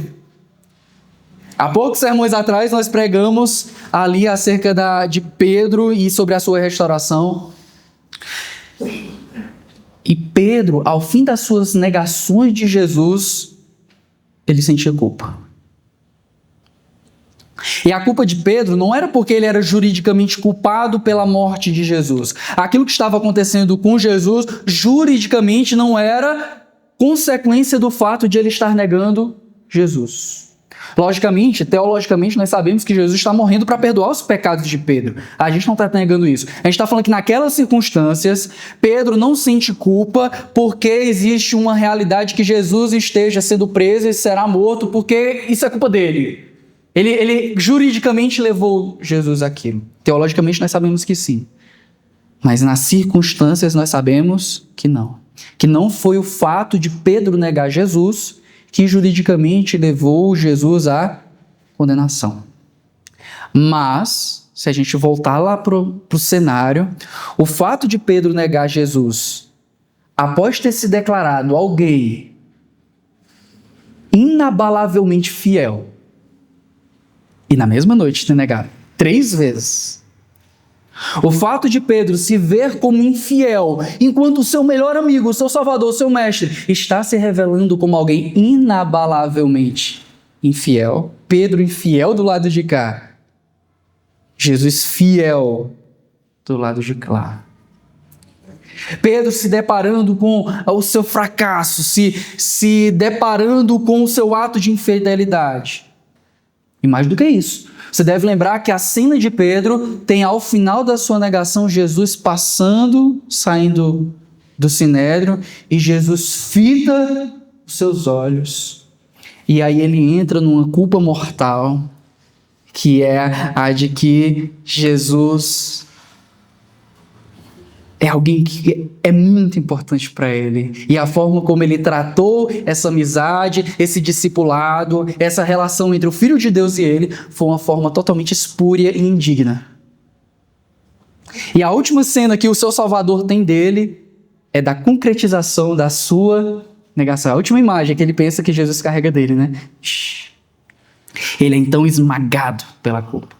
Há poucos sermões atrás nós pregamos ali acerca de Pedro e sobre a sua restauração. E Pedro, ao fim das suas negações de Jesus, ele sentia culpa. E a culpa de Pedro não era porque ele era juridicamente culpado pela morte de Jesus. Aquilo que estava acontecendo com Jesus, juridicamente não era consequência do fato de ele estar negando Jesus. Logicamente, teologicamente, nós sabemos que Jesus está morrendo para perdoar os pecados de Pedro. A gente não está negando isso. A gente está falando que naquelas circunstâncias, Pedro não sente culpa porque existe uma realidade que Jesus esteja sendo preso e será morto, porque isso é culpa dele. Ele juridicamente levou Jesus àquilo. Teologicamente, nós sabemos que sim. Mas nas circunstâncias, nós sabemos que não. Que não foi o fato de Pedro negar Jesus que juridicamente levou Jesus à condenação. Mas, se a gente voltar lá para o cenário, o fato de Pedro negar Jesus após ter se declarado alguém inabalavelmente fiel, e na mesma noite ter negado 3 vezes, o fato de Pedro se ver como infiel, enquanto o seu melhor amigo, o seu salvador, o seu mestre, está se revelando como alguém inabalavelmente infiel, Pedro infiel do lado de cá, Jesus fiel do lado de lá. Pedro se deparando com o seu fracasso, se deparando com o seu ato de infidelidade. E mais do que isso, você deve lembrar que a cena de Pedro tem ao final da sua negação Jesus saindo do sinédrio, e Jesus fita os seus olhos. E aí ele entra numa culpa mortal, que é a de que Jesus é alguém que é muito importante para ele. E a forma como ele tratou essa amizade, esse discipulado, essa relação entre o Filho de Deus e ele, foi uma forma totalmente espúria e indigna. E a última cena que o seu Salvador tem dele é da concretização da sua negação. A última imagem que ele pensa que Jesus carrega dele, né? Ele é então esmagado pela culpa.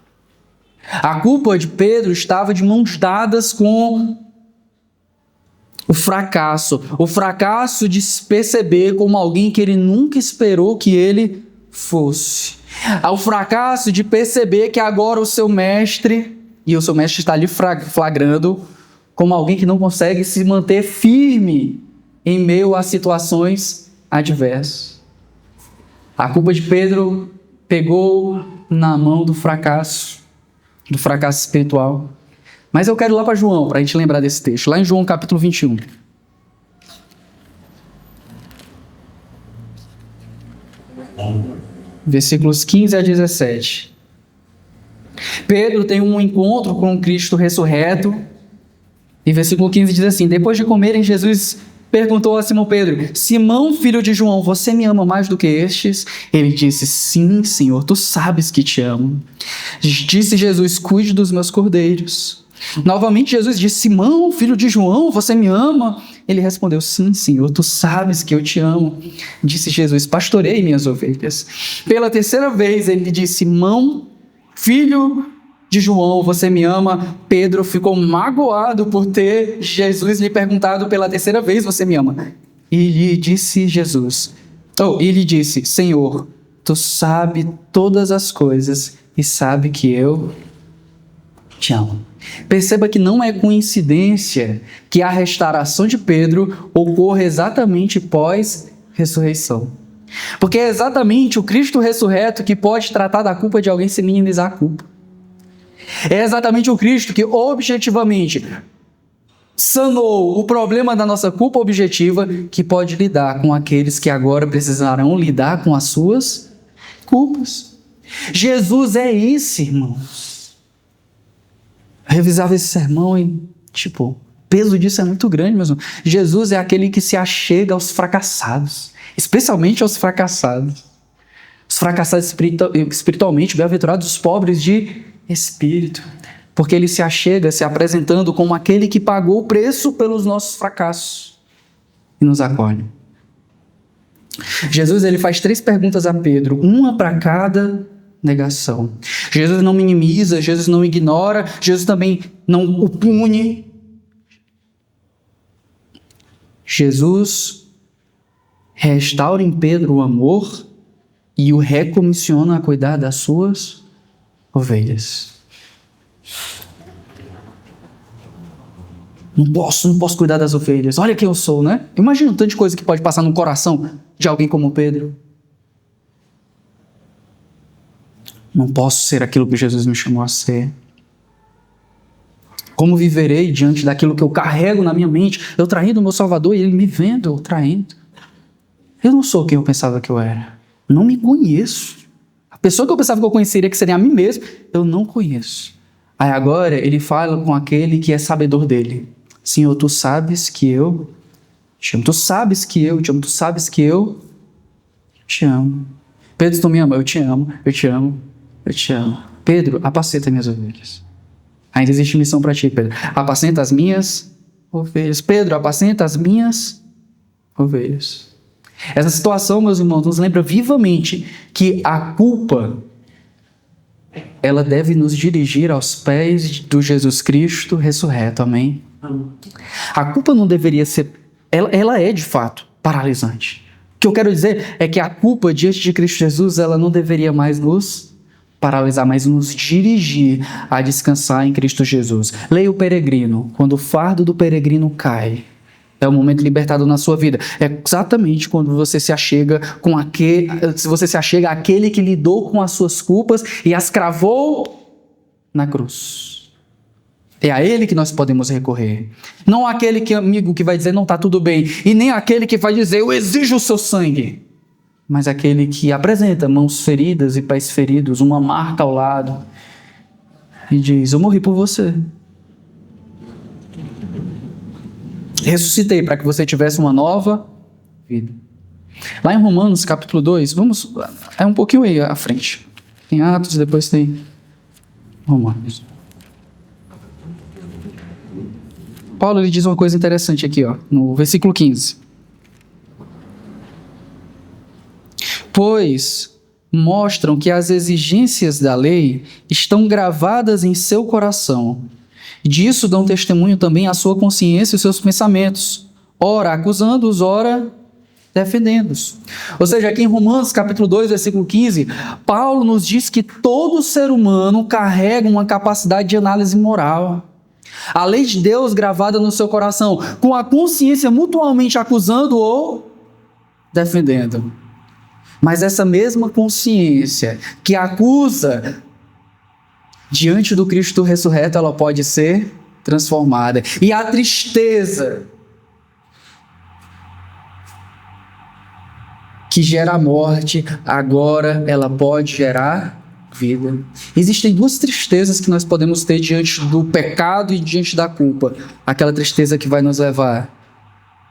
A culpa de Pedro estava de mãos dadas com o fracasso de se perceber como alguém que ele nunca esperou que ele fosse. O fracasso de perceber que agora o seu mestre, e o seu mestre está ali flagrando, como alguém que não consegue se manter firme em meio a situações adversas. A culpa de Pedro pegou na mão do fracasso espiritual. Mas eu quero ir lá para João, para a gente lembrar desse texto. Lá em João capítulo 21. Versículos 15 a 17. Pedro tem um encontro com Cristo ressurreto. E versículo 15 diz assim: depois de comerem, Jesus perguntou a Simão Pedro: Simão, filho de João, você me ama mais do que estes? Ele disse: sim, Senhor, tu sabes que te amo. Disse Jesus: cuide dos meus cordeiros. Novamente Jesus disse: Simão, filho de João, você me ama? Ele respondeu: sim, Senhor, tu sabes que eu te amo. Disse Jesus: pastorei minhas ovelhas. Pela terceira vez ele disse: Simão, filho de João, você me ama? Pedro ficou magoado por ter Jesus lhe perguntado pela terceira vez: você me ama? E lhe disse Senhor, tu sabes todas as coisas e sabe que eu te amo. Perceba que não é coincidência que a restauração de Pedro ocorra exatamente pós-ressurreição. Porque é exatamente o Cristo ressurreto que pode tratar da culpa de alguém sem minimizar a culpa. É exatamente o Cristo que objetivamente sanou o problema da nossa culpa objetiva, que pode lidar com aqueles que agora precisarão lidar com as suas culpas. Jesus é isso, irmãos. Eu revisava esse sermão e, o peso disso é muito grande, mas Jesus é aquele que se achega aos fracassados, especialmente aos fracassados. Os fracassados espiritualmente, bem-aventurados os pobres de espírito, porque ele se achega se apresentando como aquele que pagou o preço pelos nossos fracassos e nos acolhe. Jesus ele faz 3 perguntas a Pedro, uma para cada negação. Jesus não minimiza, Jesus não ignora, Jesus também não o pune. Jesus restaura em Pedro o amor e o recomissiona a cuidar das suas ovelhas. Não posso cuidar das ovelhas. Olha quem eu sou, né? Imagina o tanto de coisa que pode passar no coração de alguém como Pedro. Não posso ser aquilo que Jesus me chamou a ser. Como viverei diante daquilo que eu carrego na minha mente? Eu traindo o meu Salvador e ele me vendo eu traindo. Eu não sou quem eu pensava que eu era. Não me conheço. A pessoa que eu pensava que eu conheceria, que seria a mim mesmo, eu não conheço. Aí agora ele fala com aquele que é sabedor dele. Senhor, tu sabes que eu te amo. Tu sabes que eu te amo. Tu sabes que eu te amo. Pedro, tu me ama? Eu te amo. Eu te amo. Eu te amo. Pedro, apacenta minhas ovelhas. Ainda existe missão para ti, Pedro. Apacenta as minhas ovelhas. Pedro, apacenta as minhas ovelhas. Essa situação, meus irmãos, nos lembra vivamente que a culpa, ela deve nos dirigir aos pés do Jesus Cristo ressurreto, amém? A culpa não deveria ser, ela é de fato paralisante. O que eu quero dizer é que a culpa diante de Cristo Jesus, ela não deveria mais nos paralisar, mas nos dirigir a descansar em Cristo Jesus. Leia o peregrino. Quando o fardo do peregrino cai, é o momento libertador na sua vida. É exatamente quando você se achega àquele que lidou com as suas culpas e as cravou na cruz. É a ele que nós podemos recorrer. Não aquele amigo que vai dizer, não, está tudo bem. E nem aquele que vai dizer, eu exijo o seu sangue. Mas aquele que apresenta mãos feridas e pés feridos, uma marca ao lado, e diz, eu morri por você. Ressuscitei para que você tivesse uma nova vida. Lá em Romanos, capítulo 2, é um pouquinho aí à frente. Tem Atos, depois tem Romanos. Paulo ele diz uma coisa interessante aqui, no versículo 15. Pois mostram que as exigências da lei estão gravadas em seu coração. Disso dão testemunho também a sua consciência e os seus pensamentos, ora acusando-os, ora defendendo-os. Ou seja, aqui em Romanos capítulo 2, versículo 15, Paulo nos diz que todo ser humano carrega uma capacidade de análise moral. A lei de Deus gravada no seu coração, com a consciência mutuamente acusando ou defendendo. Mas essa mesma consciência que acusa diante do Cristo ressurreto, ela pode ser transformada. E a tristeza que gera a morte, agora ela pode gerar vida. Existem duas tristezas que nós podemos ter diante do pecado e diante da culpa. Aquela tristeza que vai nos levar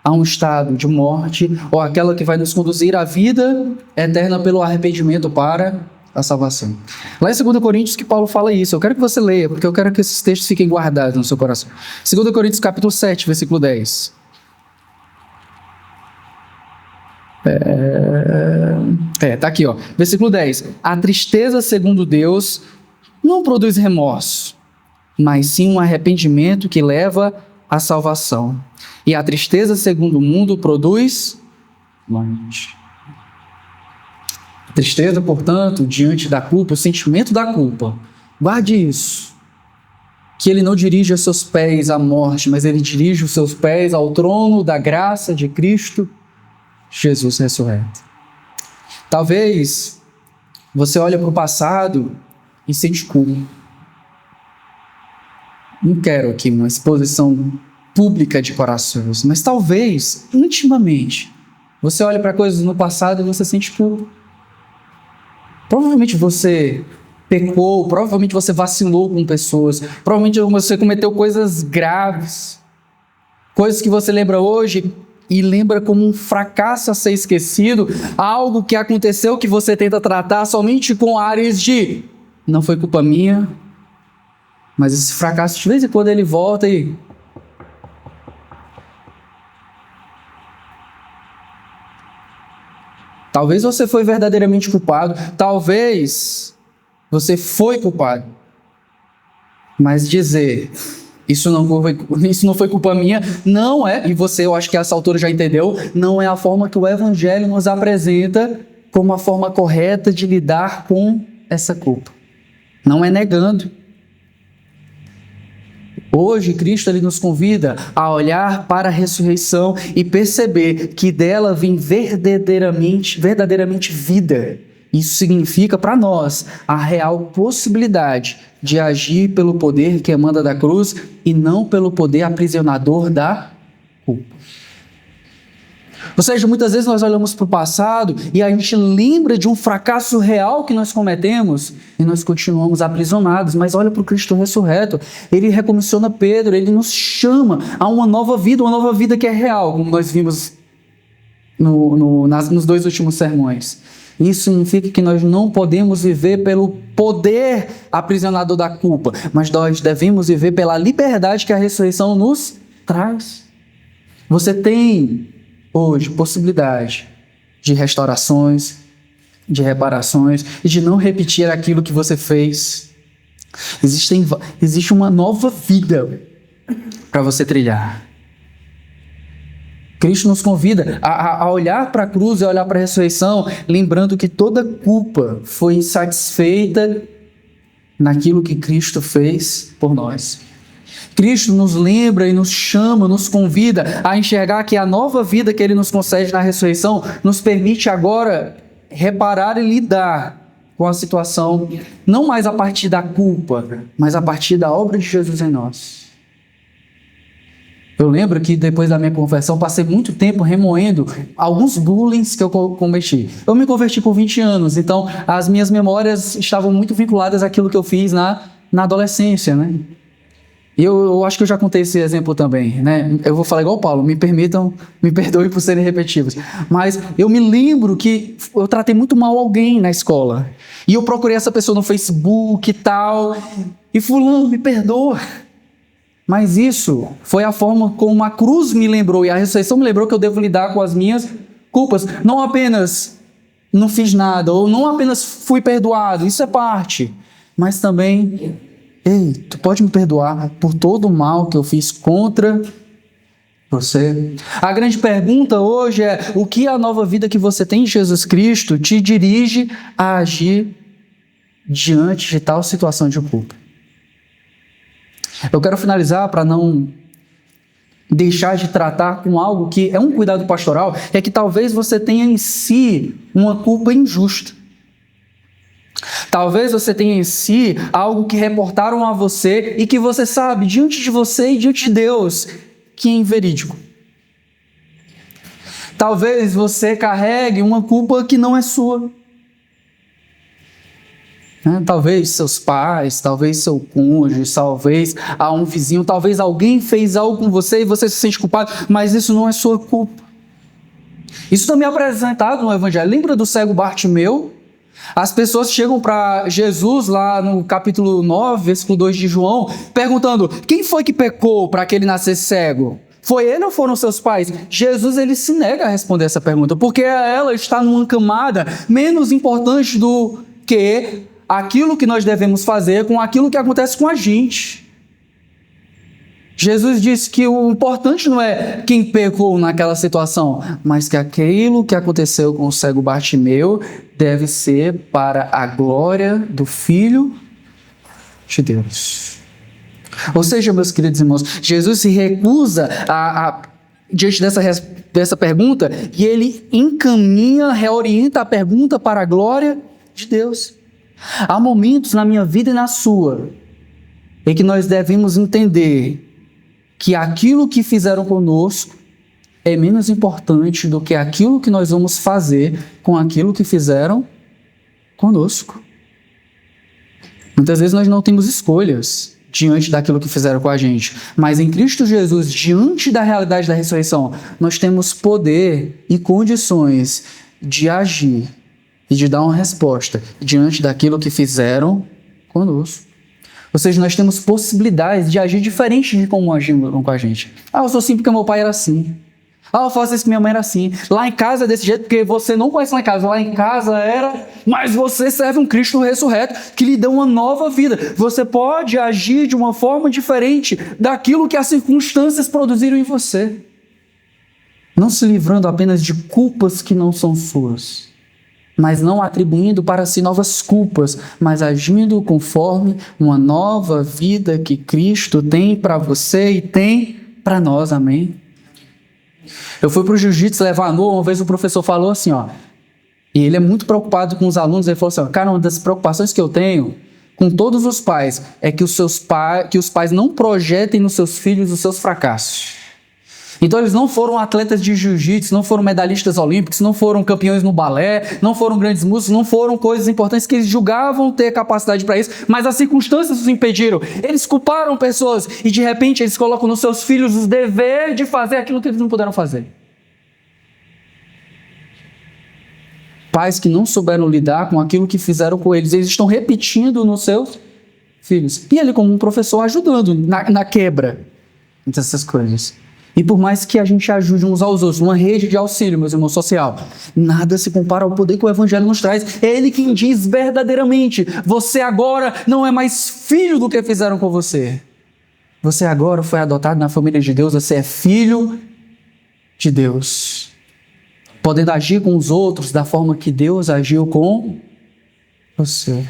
a um estado de morte, ou aquela que vai nos conduzir à vida eterna pelo arrependimento para a salvação. Lá em 2 Coríntios que Paulo fala isso. Eu quero que você leia, porque eu quero que esses textos fiquem guardados no seu coração. 2 Coríntios capítulo 7, versículo 10. Tá aqui, versículo 10. A tristeza segundo Deus não produz remorso, mas sim um arrependimento que leva à salvação. E a tristeza segundo o mundo produz morte. Tristeza, portanto, diante da culpa, o sentimento da culpa. Guarde isso. Que ele não dirige os seus pés à morte, mas ele dirige os seus pés ao trono da graça de Cristo Jesus ressurreto. Talvez você olhe para o passado e sente culpa. Não quero aqui uma exposição pública de corações, mas talvez, intimamente, você olha para coisas no passado e você sente culpa. Provavelmente você pecou, provavelmente você vacilou com pessoas, provavelmente você cometeu coisas graves, coisas que você lembra hoje e lembra como um fracasso a ser esquecido, algo que aconteceu que você tenta tratar somente com áreas de não foi culpa minha, mas esse fracasso de vez em quando ele volta e talvez você foi verdadeiramente culpado, talvez você foi culpado, mas dizer isso não foi culpa minha, não é, e você, eu acho que a essa altura já entendeu, não é a forma que o Evangelho nos apresenta como a forma correta de lidar com essa culpa. Não é negando. Hoje, Cristo ele nos convida a olhar para a ressurreição e perceber que dela vem verdadeiramente vida. Isso significa para nós a real possibilidade de agir pelo poder que emana da cruz e não pelo poder aprisionador da culpa. Ou seja, muitas vezes nós olhamos para o passado e a gente lembra de um fracasso real que nós cometemos e nós continuamos aprisionados. Mas olha para o Cristo ressurreto, ele recomissiona Pedro, ele nos chama a uma nova vida que é real, como nós vimos nos 2 últimos sermões. Isso significa que nós não podemos viver pelo poder aprisionador da culpa, mas nós devemos viver pela liberdade que a ressurreição nos Traz. Você tem hoje possibilidade de restaurações, de reparações e de não repetir aquilo que você fez. Existe uma nova vida para você trilhar. Cristo nos convida a olhar para a cruz e olhar para a ressurreição, lembrando que toda culpa foi satisfeita naquilo que Cristo fez por nós. Cristo nos lembra e nos chama, nos convida a enxergar que a nova vida que Ele nos concede na ressurreição nos permite agora reparar e lidar com a situação, não mais a partir da culpa, mas a partir da obra de Jesus em nós. Eu lembro que depois da minha conversão, passei muito tempo remoendo alguns bullying que eu cometi. Eu me converti por 20 anos, então as minhas memórias estavam muito vinculadas àquilo que eu fiz na adolescência, né? E eu acho que eu já contei esse exemplo também, né? Eu vou falar igual o Paulo, me perdoem por serem repetitivos. Mas eu me lembro que eu tratei muito mal alguém na escola. E eu procurei essa pessoa no Facebook e tal. E fulano, me perdoa. Mas isso foi a forma como a cruz me lembrou e a ressurreição me lembrou que eu devo lidar com as minhas culpas. Não apenas não fiz nada, ou não apenas fui perdoado, isso é parte. Mas também, ei, tu pode me perdoar por todo o mal que eu fiz contra você? A grande pergunta hoje é: o que a nova vida que você tem em Jesus Cristo te dirige a agir diante de tal situação de culpa? Eu quero finalizar para não deixar de tratar com algo que é um cuidado pastoral, é que talvez você tenha em si uma culpa injusta. Talvez você tenha em si algo que reportaram a você e que você sabe, diante de você e diante de Deus, que é inverídico. Talvez você carregue uma culpa que não é sua. Talvez seus pais, talvez seu cônjuge, talvez a um vizinho, talvez alguém fez algo com você e você se sente culpado, mas isso não é sua culpa. Isso também é apresentado no Evangelho. Lembra do cego Bartimeu? As pessoas chegam para Jesus lá no capítulo 9, versículo 2 de João, perguntando: quem foi que pecou para que ele nascesse cego? Foi ele ou foram seus pais? Jesus, ele se nega a responder essa pergunta, porque ela está numa camada menos importante do que aquilo que nós devemos fazer com aquilo que acontece com a gente. Jesus disse que o importante não é quem pecou naquela situação, mas que aquilo que aconteceu com o cego Bartimeu deve ser para a glória do Filho de Deus. Ou seja, meus queridos irmãos, Jesus se recusa diante dessa pergunta e ele encaminha, reorienta a pergunta para a glória de Deus. Há momentos na minha vida e na sua em que nós devemos entender que aquilo que fizeram conosco é menos importante do que aquilo que nós vamos fazer com aquilo que fizeram conosco. Muitas vezes nós não temos escolhas diante daquilo que fizeram com a gente, mas em Cristo Jesus, diante da realidade da ressurreição, nós temos poder e condições de agir e de dar uma resposta diante daquilo que fizeram conosco. Ou seja, nós temos possibilidades de agir diferente de como agiram com a gente. Eu sou assim porque meu pai era assim. Eu faço isso porque minha mãe era assim. Lá em casa é desse jeito porque você não conhece lá em casa. Lá em casa era... Mas você serve um Cristo ressurreto que lhe dá uma nova vida. Você pode agir de uma forma diferente daquilo que as circunstâncias produziram em você. Não se livrando apenas de culpas que não são suas, mas não atribuindo para si novas culpas, mas agindo conforme uma nova vida que Cristo tem para você e tem para nós, amém? Eu fui para o jiu-jitsu levar a Noa, uma vez o professor falou assim, e ele é muito preocupado com os alunos, ele falou assim, cara, uma das preocupações que eu tenho com todos os pais é que os pais não projetem nos seus filhos os seus fracassos. Então eles não foram atletas de jiu-jitsu, não foram medalhistas olímpicos, não foram campeões no balé, não foram grandes músicos, não foram coisas importantes que eles julgavam ter capacidade para isso, mas as circunstâncias os impediram. Eles culparam pessoas e de repente eles colocam nos seus filhos o dever de fazer aquilo que eles não puderam fazer. Pais que não souberam lidar com aquilo que fizeram com eles, eles estão repetindo nos seus filhos. E ele, como um professor, ajudando na quebra. Muitas dessas coisas. E por mais que a gente ajude uns aos outros, uma rede de auxílio, meus irmãos, social, nada se compara ao poder que o Evangelho nos traz. É Ele quem diz verdadeiramente: você agora não é mais filho do que fizeram com você. Você agora foi adotado na família de Deus, você é filho de Deus. Podendo agir com os outros da forma que Deus agiu com você.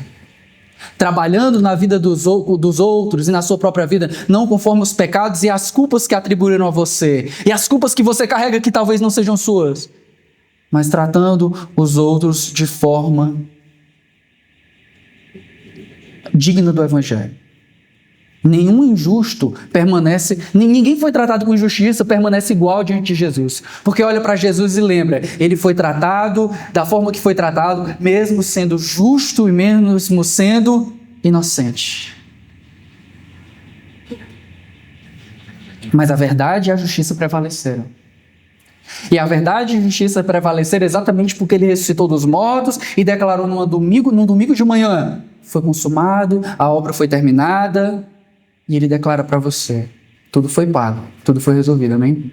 Trabalhando na vida dos outros e na sua própria vida, não conforme os pecados e as culpas que atribuíram a você, e as culpas que você carrega que talvez não sejam suas, mas tratando os outros de forma digna do Evangelho. Nenhum injusto permanece, ninguém foi tratado com injustiça, permanece igual diante de Jesus. Porque olha para Jesus e lembra, ele foi tratado da forma que foi tratado, mesmo sendo justo e mesmo sendo inocente. Mas a verdade e a justiça prevaleceram. E a verdade e a justiça prevaleceram exatamente porque ele ressuscitou dos mortos e declarou num domingo de manhã: foi consumado, a obra foi terminada. E ele declara para você: tudo foi pago, tudo foi resolvido, amém?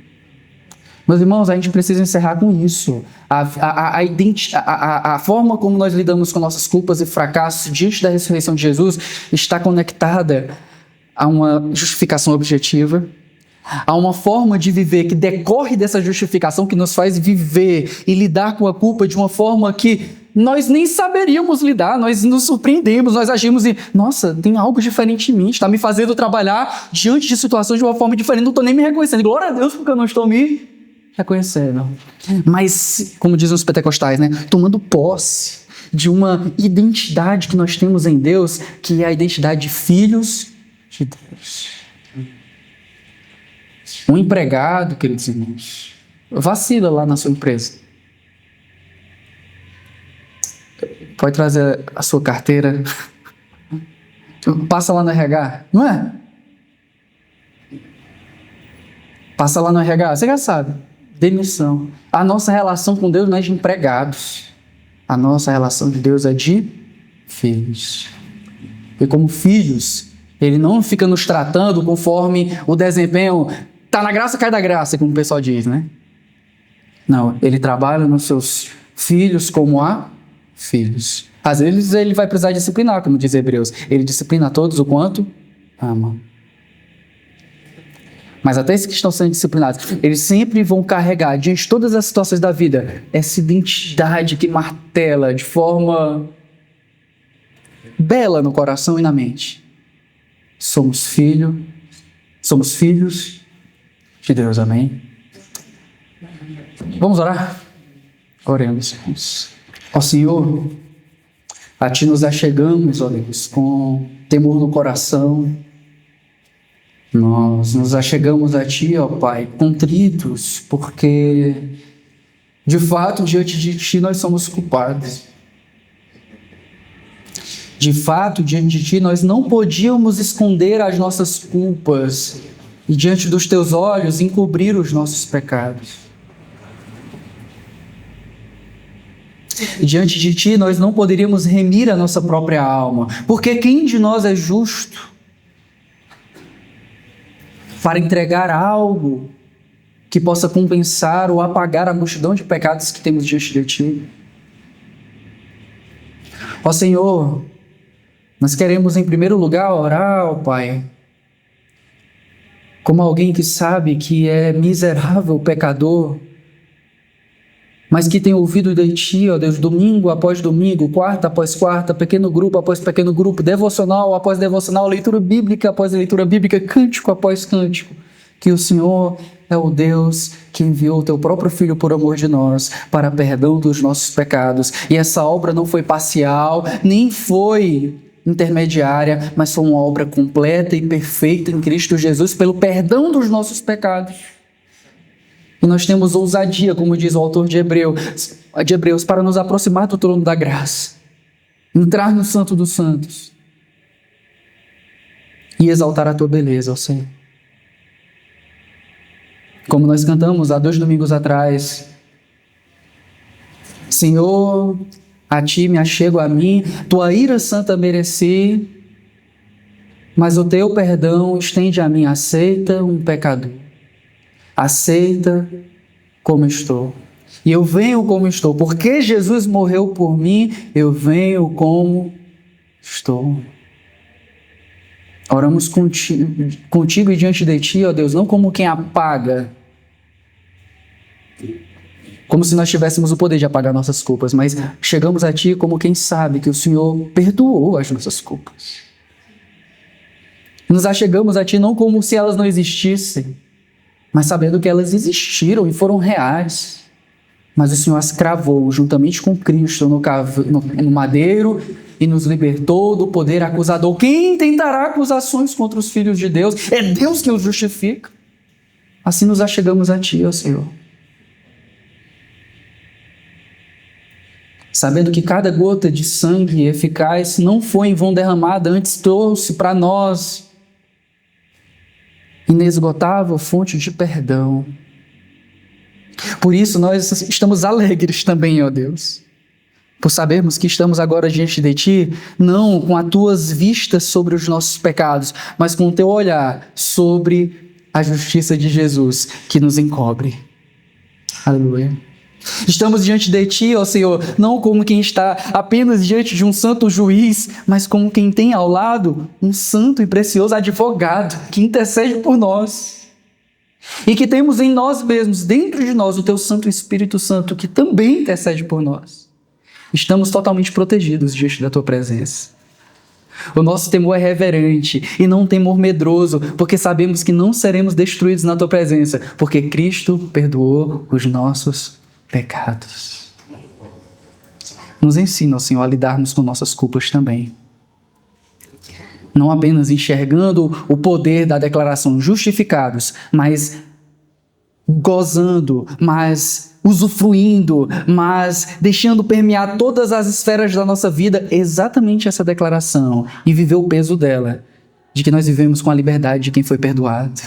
Meus irmãos, a gente precisa encerrar com isso. A forma como nós lidamos com nossas culpas e fracassos diante da ressurreição de Jesus está conectada a uma justificação objetiva, a uma forma de viver que decorre dessa justificação, que nos faz viver e lidar com a culpa de uma forma que nós nem saberíamos lidar, nós nos surpreendemos, nós agimos e, nossa, tem algo diferente em mim, está me fazendo trabalhar diante de situações de uma forma diferente, não estou nem me reconhecendo. Glória a Deus, porque eu não estou me reconhecendo. Mas, como dizem os pentecostais, né, tomando posse de uma identidade que nós temos em Deus, que é a identidade de filhos de Deus. Um empregado, queridos irmãos, vacila lá na sua empresa. Pode trazer a sua carteira. Passa lá no RH, não é? Passa lá no RH, você já sabe. Demissão. A nossa relação com Deus não é de empregados. A nossa relação de Deus é de filhos. E como filhos, Ele não fica nos tratando conforme o desempenho. Tá na graça, cai da graça, como o pessoal diz, né? Não, Ele trabalha nos seus filhos como filhos. Às vezes ele vai precisar disciplinar, como diz Hebreus. Ele disciplina a todos o quanto ama. Mas até esses que estão sendo disciplinados, eles sempre vão carregar, diante de todas as situações da vida, essa identidade que martela de forma bela no coração e na mente. Somos filhos de Deus, amém? Vamos orar? Oremos, irmãos. Ó Senhor, a Ti nos achegamos, ó Deus, com temor no coração. Nós nos achegamos a Ti, ó Pai, contritos, porque, de fato, diante de Ti nós somos culpados. De fato, diante de Ti nós não podíamos esconder as nossas culpas e, diante dos Teus olhos, encobrir os nossos pecados. E diante de Ti nós não poderíamos remir a nossa própria alma, porque quem de nós é justo para entregar algo que possa compensar ou apagar a multidão de pecados que temos diante de Ti? Ó Senhor, nós queremos em primeiro lugar orar, ó Pai, como alguém que sabe que é miserável pecador, mas que tem ouvido de Ti, ó Deus, domingo após domingo, quarta após quarta, pequeno grupo após pequeno grupo, devocional após devocional, leitura bíblica após leitura bíblica, cântico após cântico, que o Senhor é o Deus que enviou o Teu próprio Filho por amor de nós, para perdão dos nossos pecados. E essa obra não foi parcial, nem foi intermediária, mas foi uma obra completa e perfeita em Cristo Jesus, pelo perdão dos nossos pecados. E nós temos ousadia, como diz o autor de Hebreus, para nos aproximar do trono da graça, entrar no Santo dos Santos e exaltar a Tua beleza, ó Senhor. Como nós cantamos há 2 domingos atrás: Senhor, a Ti me achego a mim, Tua ira santa mereci, mas o teu perdão estende a mim. Aceita um pecador. Aceita como estou. E eu venho como estou. Porque Jesus morreu por mim, eu venho como estou. Oramos contigo e diante de ti, ó Deus, não como quem apaga, como se nós tivéssemos o poder de apagar nossas culpas, mas chegamos a ti como quem sabe que o Senhor perdoou as nossas culpas. Nos achegamos a ti não como se elas não existissem, mas sabendo que elas existiram e foram reais. Mas o Senhor as cravou juntamente com Cristo no madeiro e nos libertou do poder acusador. Quem tentará acusações contra os filhos de Deus? É Deus que os justifica. Assim nos achegamos a ti, ó Senhor. Sabendo que cada gota de sangue eficaz não foi em vão derramada, antes trouxe para nós inesgotável fonte de perdão. Por isso nós estamos alegres também, ó Deus, por sabermos que estamos agora diante de Ti, não com as Tuas vistas sobre os nossos pecados, mas com o Teu olhar sobre a justiça de Jesus que nos encobre. Aleluia. Estamos diante de Ti, ó Senhor, não como quem está apenas diante de um santo juiz, mas como quem tem ao lado um santo e precioso advogado que intercede por nós. E que temos em nós mesmos, dentro de nós, o Teu Santo Espírito Santo, que também intercede por nós. Estamos totalmente protegidos diante da Tua presença. O nosso temor é reverente e não um temor medroso, porque sabemos que não seremos destruídos na Tua presença, porque Cristo perdoou os nossos pecados. Nos ensina, Senhor, a lidarmos com nossas culpas também. Não apenas enxergando o poder da declaração justificados, mas gozando, mas usufruindo, mas deixando permear todas as esferas da nossa vida exatamente essa declaração e viver o peso dela, de que nós vivemos com a liberdade de quem foi perdoado,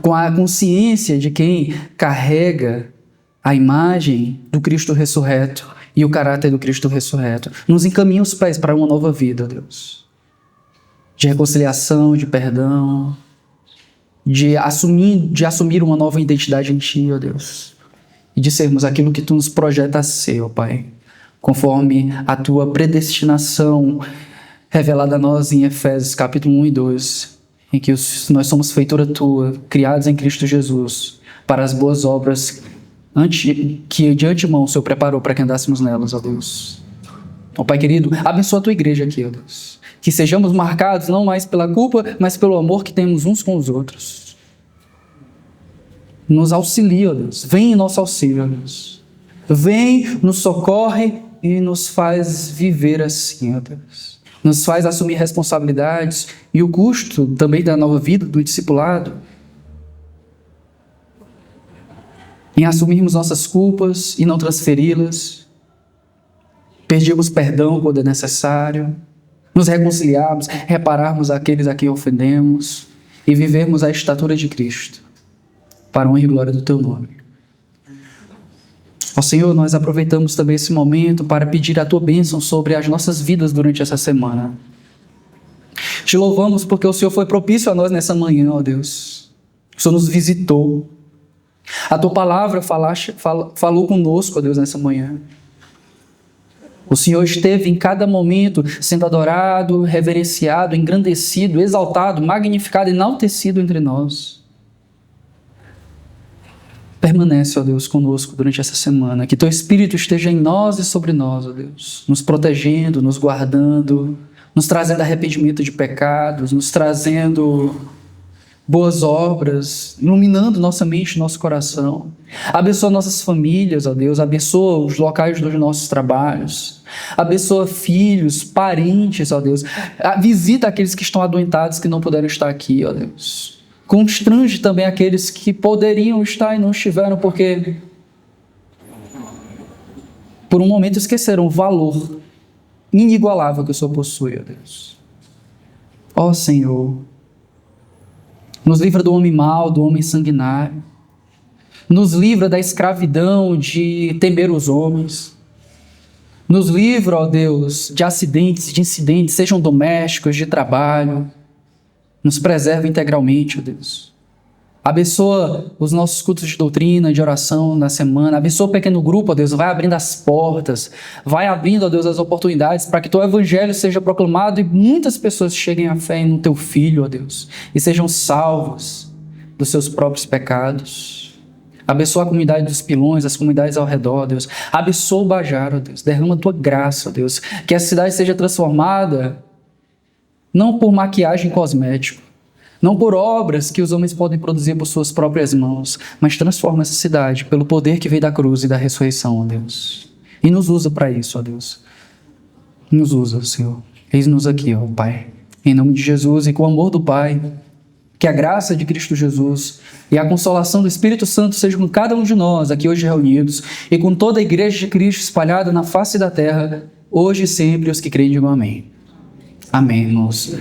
com a consciência de quem carrega a imagem do Cristo ressurreto e o caráter do Cristo ressurreto. Nos encaminha os pés para uma nova vida, Deus. De reconciliação, de perdão, de assumir uma nova identidade em Ti, ó Deus. E de sermos aquilo que Tu nos projeta a ser, ó Pai, conforme a Tua predestinação revelada a nós em Efésios capítulo 1 e 2, em que nós somos feitura Tua, criados em Cristo Jesus, para as boas obras que de antemão o Senhor preparou para que andássemos nelas, ó Deus. Ó Pai querido, abençoa a Tua igreja aqui, ó Deus. Que sejamos marcados não mais pela culpa, mas pelo amor que temos uns com os outros. Nos auxilia, ó Deus. Vem em nosso auxílio, ó Deus. Vem, nos socorre e nos faz viver assim, ó Deus. Nos faz assumir responsabilidades e o custo também da nova vida, do discipulado. Em assumirmos nossas culpas e não transferi-las. Pedirmos perdão quando é necessário. Nos reconciliarmos, repararmos aqueles a quem ofendemos e vivermos a estatura de Cristo, para a honra e glória do Teu nome. Ó Senhor, nós aproveitamos também esse momento para pedir a Tua bênção sobre as nossas vidas durante essa semana. Te louvamos porque o Senhor foi propício a nós nessa manhã, ó Deus. O Senhor nos visitou. A Tua palavra falou conosco, ó Deus, nessa manhã. O Senhor esteve em cada momento sendo adorado, reverenciado, engrandecido, exaltado, magnificado, enaltecido entre nós. Permanece, ó Deus, conosco durante essa semana. Que Teu Espírito esteja em nós e sobre nós, ó Deus. Nos protegendo, nos guardando, nos trazendo arrependimento de pecados, nos trazendo boas obras, iluminando nossa mente e nosso coração. Abençoa nossas famílias, ó Deus. Abençoa os locais dos nossos trabalhos. Abençoa filhos, parentes, ó Deus. Visita aqueles que estão adoentados, que não puderam estar aqui, ó Deus. Constrange também aqueles que poderiam estar e não estiveram, porque por um momento esqueceram o valor inigualável que o Senhor possui, ó Deus. Ó Senhor, nos livra do homem mau, do homem sanguinário. Nos livra da escravidão de temer os homens. Nos livra, ó Deus, de acidentes, de incidentes, sejam domésticos, de trabalho. Nos preserva integralmente, ó Deus. Abençoa os nossos cultos de doutrina, de oração na semana. Abençoa o pequeno grupo, ó Deus. Vai abrindo as portas. Vai abrindo, ó Deus, as oportunidades para que teu evangelho seja proclamado e muitas pessoas cheguem à fé no teu Filho, ó Deus. E sejam salvos dos seus próprios pecados. Abençoa a comunidade dos Pilões, as comunidades ao redor, ó Deus. Abençoa o Bajar, ó Deus. Derrama a tua graça, ó Deus. Que a cidade seja transformada não por maquiagem cosmética, não por obras que os homens podem produzir por suas próprias mãos, mas transforma essa cidade pelo poder que veio da cruz e da ressurreição, ó Deus. E nos usa para isso, ó Deus. Nos usa, Senhor. Eis-nos aqui, ó Pai. Em nome de Jesus e com o amor do Pai, que a graça de Cristo Jesus e a consolação do Espírito Santo seja com cada um de nós aqui hoje reunidos e com toda a igreja de Cristo espalhada na face da terra, hoje e sempre, os que creem digam amém. Amém, irmãos.